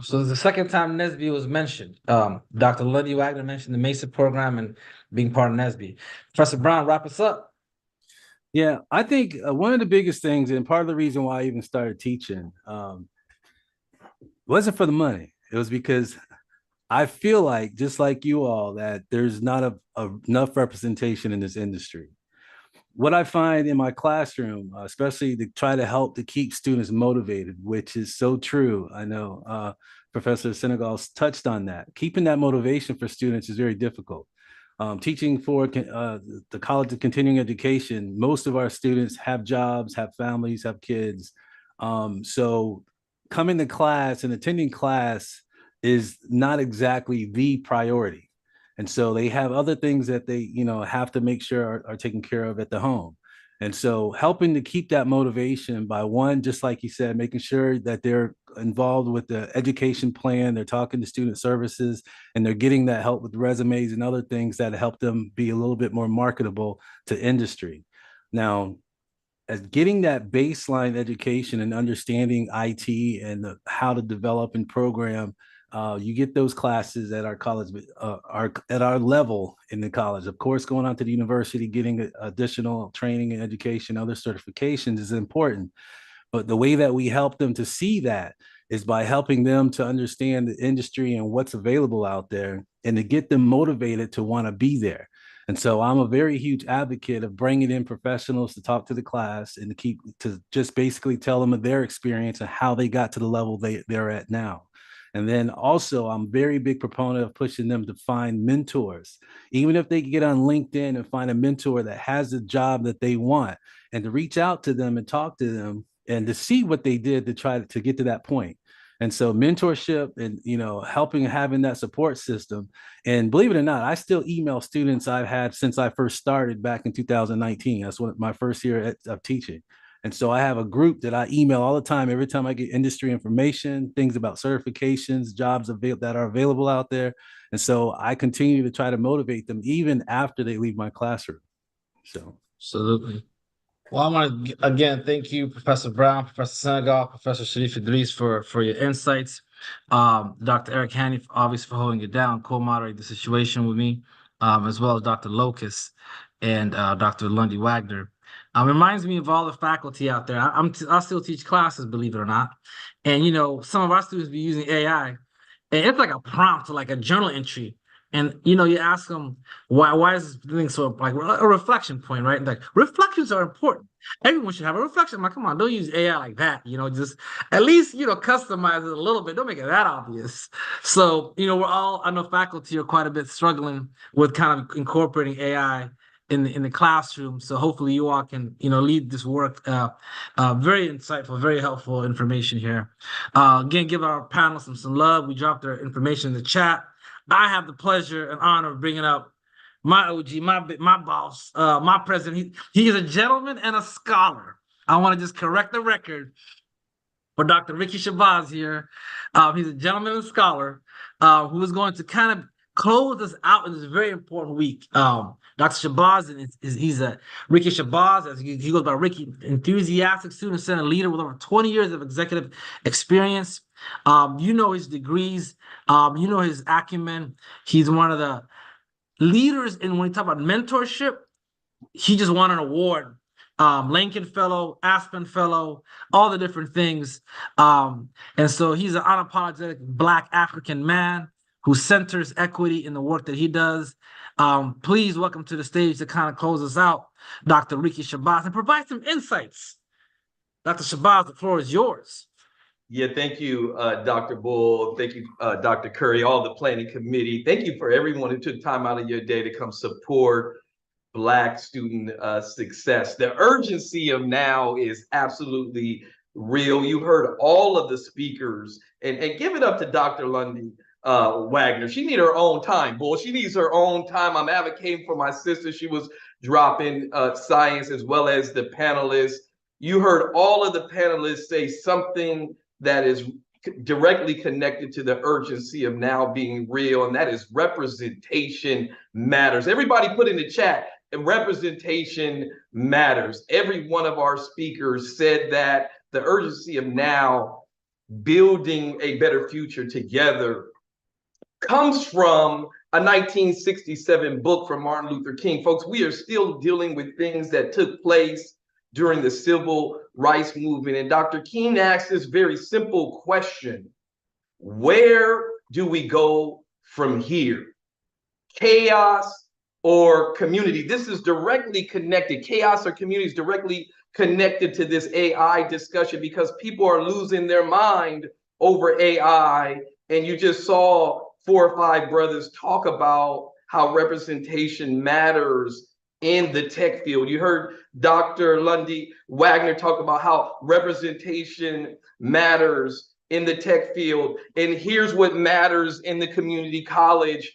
So the second time NSBE was mentioned, Dr. Lundy-Wagner mentioned the MESA program and being part of NSBE. Professor Brown, wrap us up. Yeah, I think one of the biggest things, and part of the reason why I even started teaching, wasn't for the money. It was because I feel like, just like you all, that there's not enough representation in this industry. What I find in my classroom, especially to try to help to keep students motivated, which is so true. I know Professor Sengal touched on that. Keeping that motivation for students is very difficult. Teaching for the College of Continuing Education, most of our students have jobs, have families, have kids. So coming to class and attending class is not exactly the priority. And so they have other things that they, have to make sure are taken care of at the home. And so helping to keep that motivation by one, just like you said, making sure that they're involved with the education plan, they're talking to student services, and they're getting that help with resumes and other things that help them be a little bit more marketable to industry. Now, as getting that baseline education and understanding IT and how to develop and program, you get those classes at our college, are at our level in the college. Of course, going on to the university, getting additional training and education, other certifications is important. But the way that we help them to see that is by helping them to understand the industry and what's available out there, and to get them motivated to want to be there. And so I'm a very huge advocate of bringing in professionals to talk to the class and to just basically tell them of their experience and how they got to the level they're at now. And then also, I'm a very big proponent of pushing them to find mentors, even if they get on LinkedIn and find a mentor that has the job that they want, and to reach out to them and talk to them and to see what they did to try to get to that point. And so mentorship and, helping, having that support system. And believe it or not, I still email students I've had since I first started back in 2019. That's my first year of teaching. And so I have a group that I email all the time. Every time I get industry information, things about certifications, jobs that are available out there. And so I continue to try to motivate them even after they leave my classroom. So absolutely. Well, I want to again thank you, Professor Brown, Professor Sengal, Professor Sharif-Idiris for your insights. Dr. Eric Haney, obviously, for holding it down, co-moderate the situation with me, as well as Dr. Locust and Dr. Lundy-Wagner. Reminds me of all the faculty out there. I still teach classes, believe it or not. And, some of our students be using AI, and it's like a prompt, like a journal entry. And, you ask them, why is this thing so, like, a reflection point, right? Like, reflections are important. Everyone should have a reflection. I'm like, come on, don't use AI like that. Just at least, customize it a little bit. Don't make it that obvious. So, I know faculty are quite a bit struggling with kind of incorporating AI in the classroom. So hopefully you all can, lead this work. Very insightful, very helpful information here. Again, give our panelists some love. We dropped their information in the chat. I have the pleasure and honor of bringing up my OG, my boss, my president. He is a gentleman and a scholar. I want to just correct the record for Dr. Ricky Shabazz here. He's a gentleman and scholar who is going to kind of close us out in this very important week. Dr. Shabazz he's a Ricky Shabazz, as he goes by Ricky, enthusiastic student center leader with over 20 years of executive experience. You know his degrees, you know his acumen. He's one of the leaders in when we talk about mentorship. He just won an award. Lincoln Fellow, Aspen Fellow, all the different things. And so he's an unapologetic Black African man who centers equity in the work that he does. Please welcome to the stage to kind of close us out, Dr. Ricky Shabazz, and provide some insights. Dr. Shabazz, the floor is yours. Yeah, thank you, Dr. Bull. Thank you, Dr. Curry, all the planning committee. Thank you for everyone who took time out of your day to come support Black student success. The urgency of now is absolutely real. You heard all of the speakers, and give it up to Dr. Lundy-Wagner. She needs her own time, Bull. She needs her own time. I'm advocating for my sister. She was dropping science as well as the panelists. You heard all of the panelists say something that is directly connected to the urgency of now being real, and that is representation matters. Everybody put in the chat, representation matters. Every one of our speakers said that the urgency of now building a better future together comes from a 1967 book from Martin Luther King. Folks, we are still dealing with things that took place during the civil rights movement. And Dr. King asked this very simple question: where do we go from here? Chaos or community? This is directly connected. Chaos or community is directly connected to this AI discussion, because people are losing their mind over AI. And you just saw 4 or 5 brothers talk about how representation matters in the tech field. You heard Dr. Lundy-Wagner talk about how representation matters in the tech field. And here's what matters in the community college.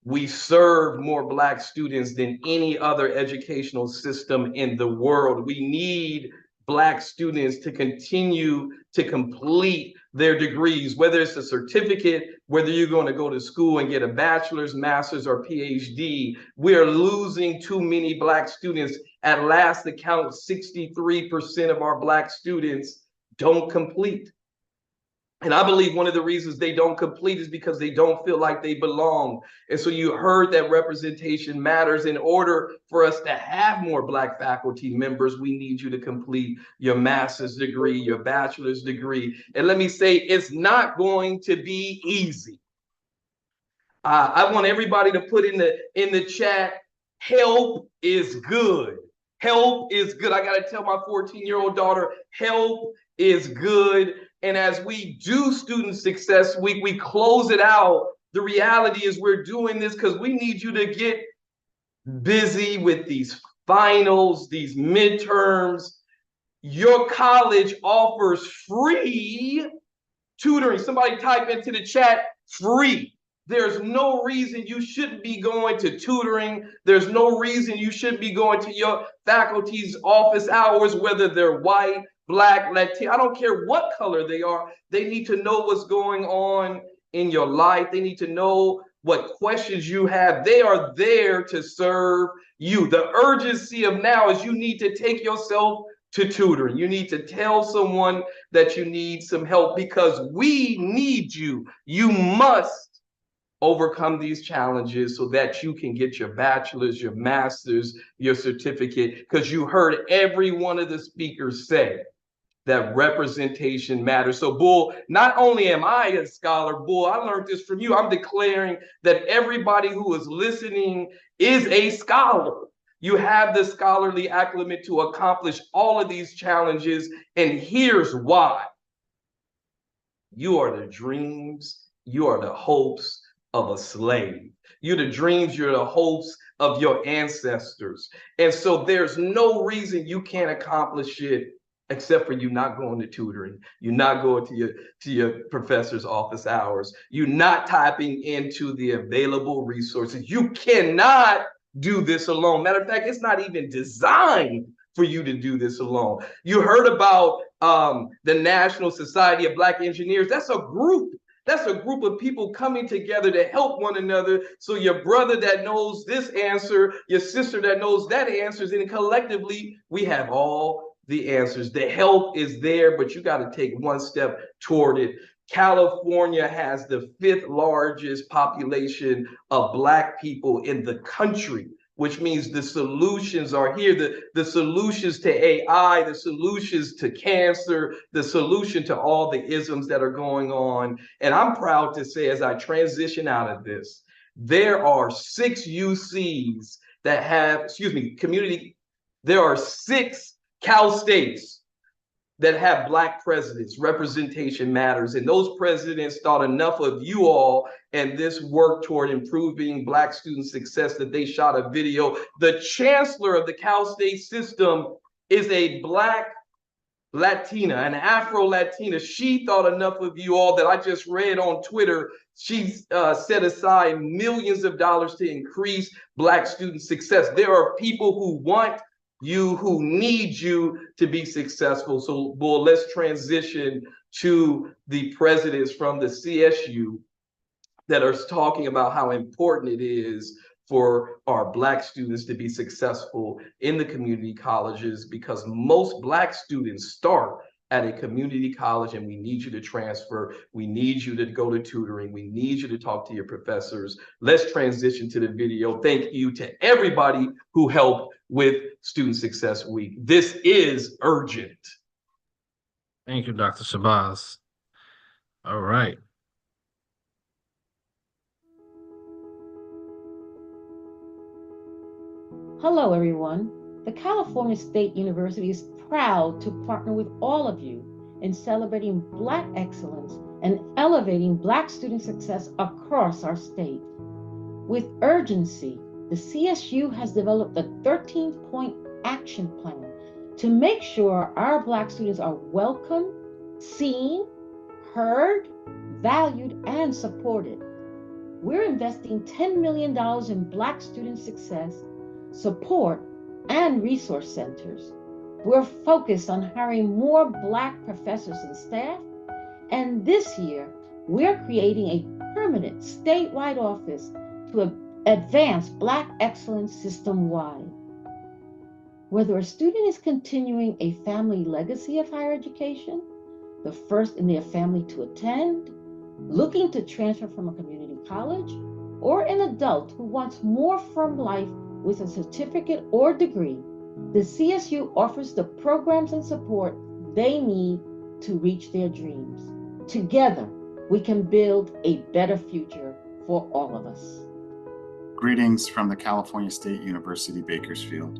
We serve more Black students than any other educational system in the world. We need Black students to continue to complete their degrees, whether it's a certificate, whether you're going to go to school and get a bachelor's, master's, or PhD. We are losing too many Black students. At last account, 63% of our Black students don't complete. And I believe one of the reasons they don't complete is because they don't feel like they belong. And so you heard that representation matters. In order for us to have more Black faculty members, we need you to complete your master's degree, your bachelor's degree. And let me say, it's not going to be easy. I want everybody to put in the chat, help is good. Help is good. I got to tell my 14-year-old daughter, help is good. And as we do Student Success Week, we close it out. The reality is we're doing this because we need you to get busy with these finals, these midterms. Your college offers free tutoring. Somebody type into the chat, free. There's no reason you shouldn't be going to tutoring. There's no reason you shouldn't be going to your faculty's office hours, whether they're white, Black, Latino, I don't care what color they are. They need to know what's going on in your life. They need to know what questions you have. They are there to serve you. The urgency of now is you need to take yourself to tutoring. You need to tell someone that you need some help, because we need you. You must overcome these challenges so that you can get your bachelor's, your master's, your certificate, because you heard every one of the speakers say that representation matters. So Bull, not only am I a scholar, Bull, I learned this from you. I'm declaring that everybody who is listening is a scholar. You have the scholarly acumen to accomplish all of these challenges. And here's why. You are the dreams, you are the hopes of a slave. You're the dreams, you're the hopes of your ancestors. And so there's no reason you can't accomplish it except for you not going to tutoring, you not going to your professor's office hours, you not tapping into the available resources. You cannot do this alone. Matter of fact, it's not even designed for you to do this alone. You heard about the National Society of Black Engineers. That's a group. That's a group of people coming together to help one another. So your brother that knows this answer, your sister that knows that answer, and collectively, we have all the answers. The help is there, but you got to take one step toward it. California has the 5th largest population of Black people in the country, which means the solutions are here. The solutions to AI, the solutions to cancer, the solution to all the isms that are going on. And I'm proud to say, as I transition out of this, there are 6 UCs that have, there are 6 Cal States that have Black presidents. Representation matters. And those presidents thought enough of you all and this work toward improving Black student success that they shot a video. The chancellor of the Cal State system is a Black Latina, an Afro-Latina. She thought enough of you all that I just read on Twitter. She set aside millions of dollars to increase Black student success. There are people who want you, who need you to be successful. So, Bull, let's transition to the presidents from the CSU that are talking about how important it is for our Black students to be successful in the community colleges, because most Black students start at a community college, and we need you to transfer. We need you to go to tutoring. We need you to talk to your professors. Let's transition to the video. Thank you to everybody who helped with Student Success Week. This is urgent. Thank you, Dr. Shabazz. All right. Hello, everyone. The California State University is proud to partner with all of you in celebrating Black excellence and elevating Black student success across our state. With urgency, the CSU has developed a 13-point action plan to make sure our Black students are welcome, seen, heard, valued, and supported. We're investing $10 million in Black student success, support, and resource centers. We're focused on hiring more Black professors and staff, and this year, we're creating a permanent statewide office to advance Black excellence system-wide. Whether a student is continuing a family legacy of higher education, the first in their family to attend, looking to transfer from a community college, or an adult who wants more from life with a certificate or degree, the CSU offers the programs and support they need to reach their dreams. Together, we can build a better future for all of us. Greetings from the California State University, Bakersfield,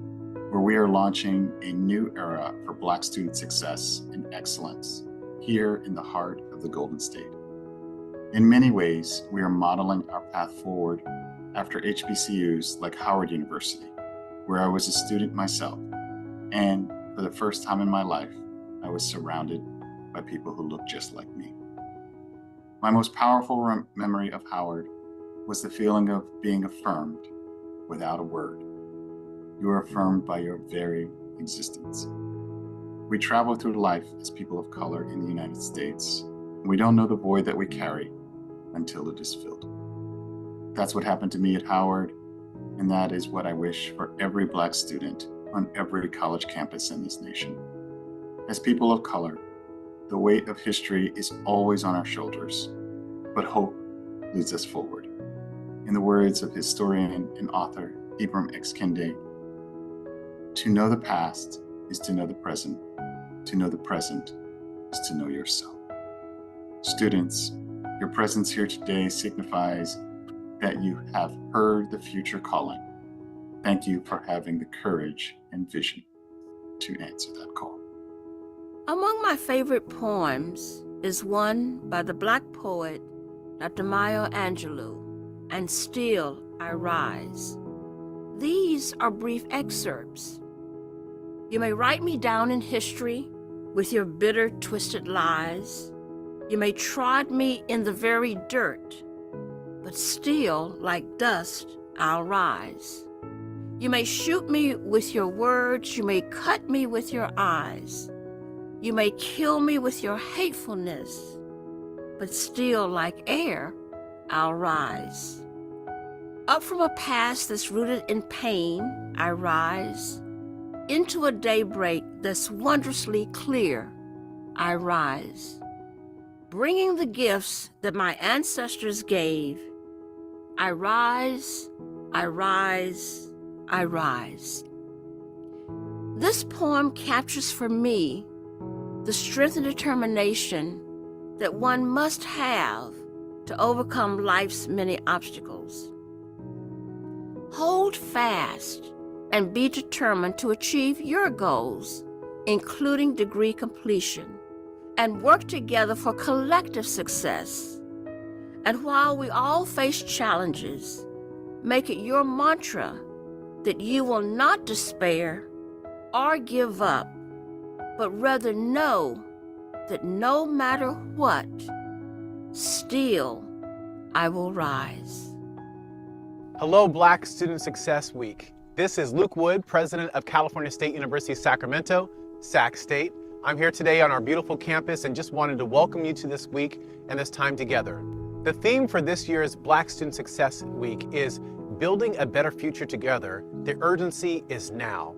where we are launching a new era for Black student success and excellence here in the heart of the Golden State. In many ways, we are modeling our path forward after HBCUs like Howard University, where I was a student myself, and for the first time in my life, I was surrounded by people who looked just like me. My most powerful memory of Howard was the feeling of being affirmed without a word. You are affirmed by your very existence. We travel through life as people of color in the United States, and we don't know the void that we carry until it is filled. That's what happened to me at Howard, and that is what I wish for every Black student on every college campus in this nation. As people of color, the weight of history is always on our shoulders, but hope leads us forward. In the words of historian and author Ibram X. Kendi, to know the past is to know the present. To know the present is to know yourself. Students, your presence here today signifies that you have heard the future calling. Thank you for having the courage and vision to answer that call. Among my favorite poems is one by the Black poet Dr. Maya Angelou, And Still I Rise. These are brief excerpts. You may write me down in history with your bitter, twisted lies. You may trod me in the very dirt, but still, like dust, I'll rise. You may shoot me with your words, you may cut me with your eyes. You may kill me with your hatefulness, but still, like air, I'll rise. Up from a past that's rooted in pain, I rise. Into a daybreak that's wondrously clear, I rise. Bringing the gifts that my ancestors gave, I rise, I rise, I rise. This poem captures for me the strength and determination that one must have to overcome life's many obstacles. Hold fast and be determined to achieve your goals, including degree completion, and work together for collective success. And while we all face challenges, make it your mantra that you will not despair or give up, but rather know that no matter what, still I will rise. Hello, Black Student Success Week. This is Luke Wood, President of California State University, Sacramento, Sac State. I'm here today on our beautiful campus and just wanted to welcome you to this week and this time together. The theme for this year's Black Student Success Week is Building a Better Future Together. The urgency is now.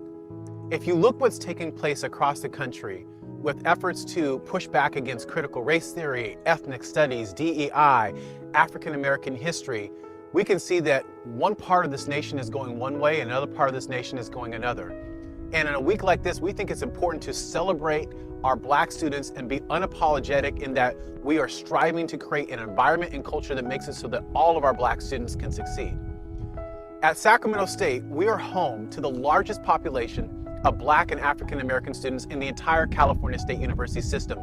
If you look what's taking place across the country with efforts to push back against critical race theory, ethnic studies, DEI, African American history, we can see that one part of this nation is going one way and another part of this nation is going another. And in a week like this, we think it's important to celebrate our Black students and be unapologetic in that we are striving to create an environment and culture that makes it so that all of our Black students can succeed. At Sacramento State, we are home to the largest population of Black and African American students in the entire California State University system.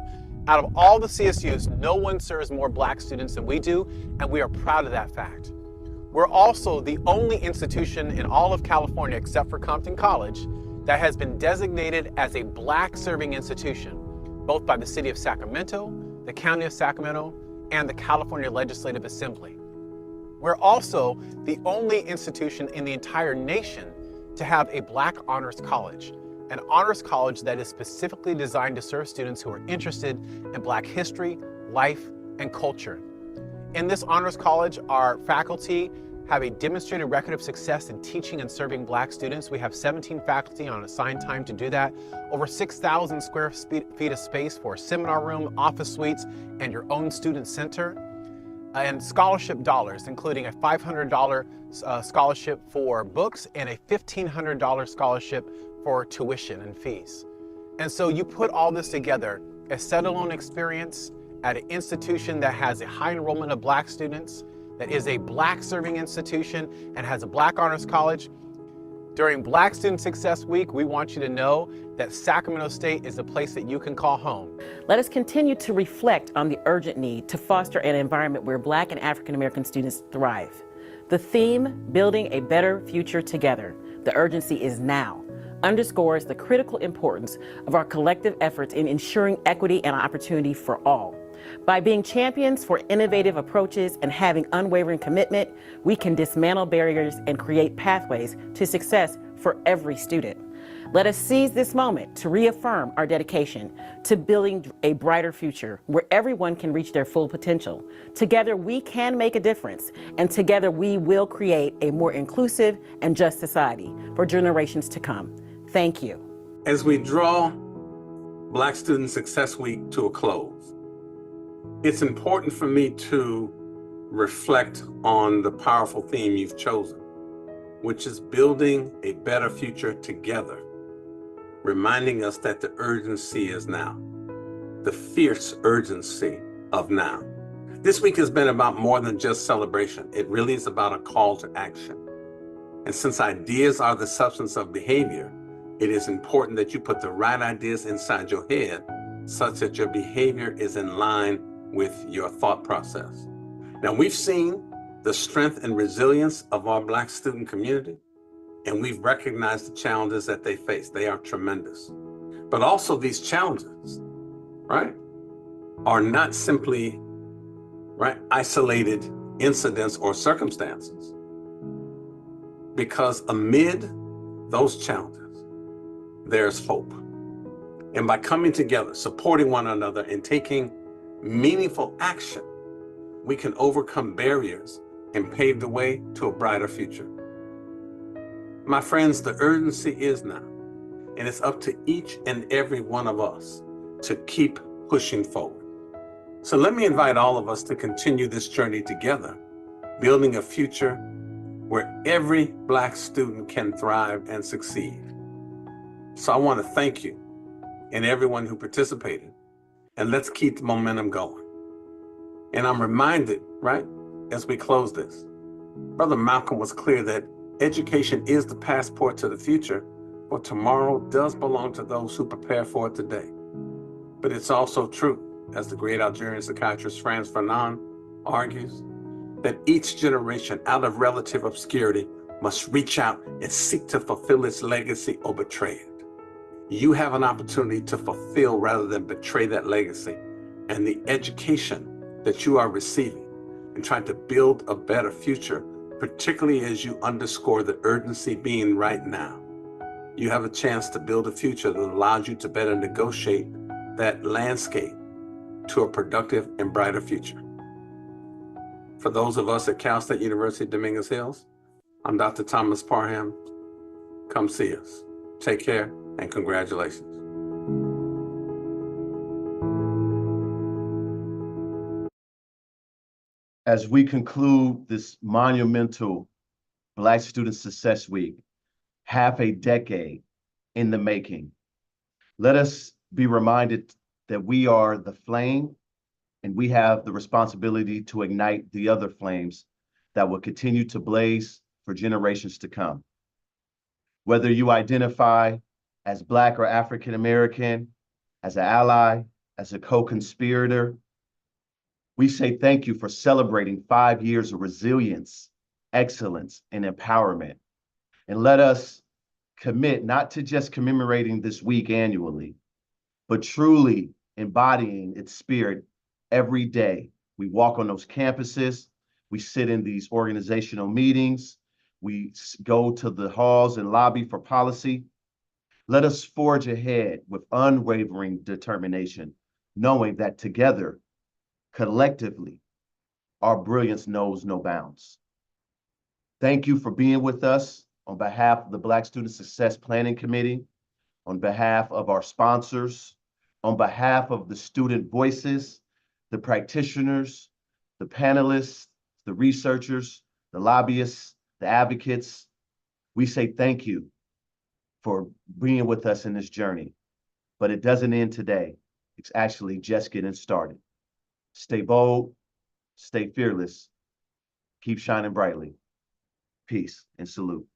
Out of all the CSUs, no one serves more Black students than we do, and we are proud of that fact. We're also the only institution in all of California, except for Compton College, that has been designated as a Black serving institution, both by the City of Sacramento, the County of Sacramento, and the California Legislative Assembly. We're also the only institution in the entire nation to have a Black honors college, an honors college that is specifically designed to serve students who are interested in Black history, life, and culture. In this honors college, our faculty have a demonstrated record of success in teaching and serving Black students. We have 17 faculty on assigned time to do that, over 6,000 square feet of space for a seminar room, office suites, and your own student center, and scholarship dollars, including a $500 scholarship for books and a $1,500 scholarship for tuition and fees. And so you put all this together, a set-alone experience at an institution that has a high enrollment of Black students, that is a Black serving institution and has a Black honors college. During Black Student Success Week, we want you to know that Sacramento State is a place that you can call home. Let us continue to reflect on the urgent need to foster an environment where Black and African American students thrive. The theme, Building a Better Future Together, the urgency is now, underscores the critical importance of our collective efforts in ensuring equity and opportunity for all. By being champions for innovative approaches and having unwavering commitment, we can dismantle barriers and create pathways to success for every student. Let us seize this moment to reaffirm our dedication to building a brighter future where everyone can reach their full potential. Together we can make a difference, and together we will create a more inclusive and just society for generations to come. Thank you. As we draw Black Student Success Week to a close, it's important for me to reflect on the powerful theme you've chosen, which is building a better future together, reminding us that the urgency is now, the fierce urgency of now. This week has been about more than just celebration. It really is about a call to action. And since ideas are the substance of behavior, it is important that you put the right ideas inside your head such that your behavior is in line with your thought process. Now, we've seen the strength and resilience of our Black student community, and we've recognized the challenges that they face. They are tremendous. But also these challenges right, are not simply, right, isolated incidents or circumstances. Because amid those challenges, there's hope. And by coming together, supporting one another, and taking meaningful action, we can overcome barriers and pave the way to a brighter future. My friends, the urgency is now, and it's up to each and every one of us to keep pushing forward. So let me invite all of us to continue this journey together, building a future where every Black student can thrive and succeed. So I want to thank you and everyone who participated, and let's keep the momentum going. And I'm reminded, right, as we close this, Brother Malcolm was clear that education is the passport to the future, for tomorrow does belong to those who prepare for it today. But it's also true, as the great Algerian psychiatrist Frantz Fanon argues, that each generation out of relative obscurity must reach out and seek to fulfill its legacy or betray it. You have an opportunity to fulfill rather than betray that legacy, and the education that you are receiving and trying to build a better future, particularly as you underscore the urgency being right now. You have a chance to build a future that allows you to better negotiate that landscape to a productive and brighter future. For those of us at Cal State University Dominguez Hills, I'm Dr. Thomas Parham. Come see us. Take care and congratulations. As we conclude this monumental Black Student Success Week, half a decade in the making, let us be reminded that we are the flame and we have the responsibility to ignite the other flames that will continue to blaze for generations to come. Whether you identify as Black or African American, as an ally, as a co-conspirator, we say thank you for celebrating 5 years of resilience, excellence, and empowerment. And let us commit not to just commemorating this week annually, but truly embodying its spirit every day. We walk on those campuses, we sit in these organizational meetings, we go to the halls and lobby for policy. Let us forge ahead with unwavering determination, knowing that together, collectively, our brilliance knows no bounds. Thank you for being with us on behalf of the Black Student Success Planning Committee, on behalf of our sponsors, on behalf of the student voices, the practitioners, the panelists, the researchers, the lobbyists, the advocates. We say thank you for being with us in this journey. But it doesn't end today. It's actually just getting started. Stay bold, stay fearless, keep shining brightly. Peace and salute.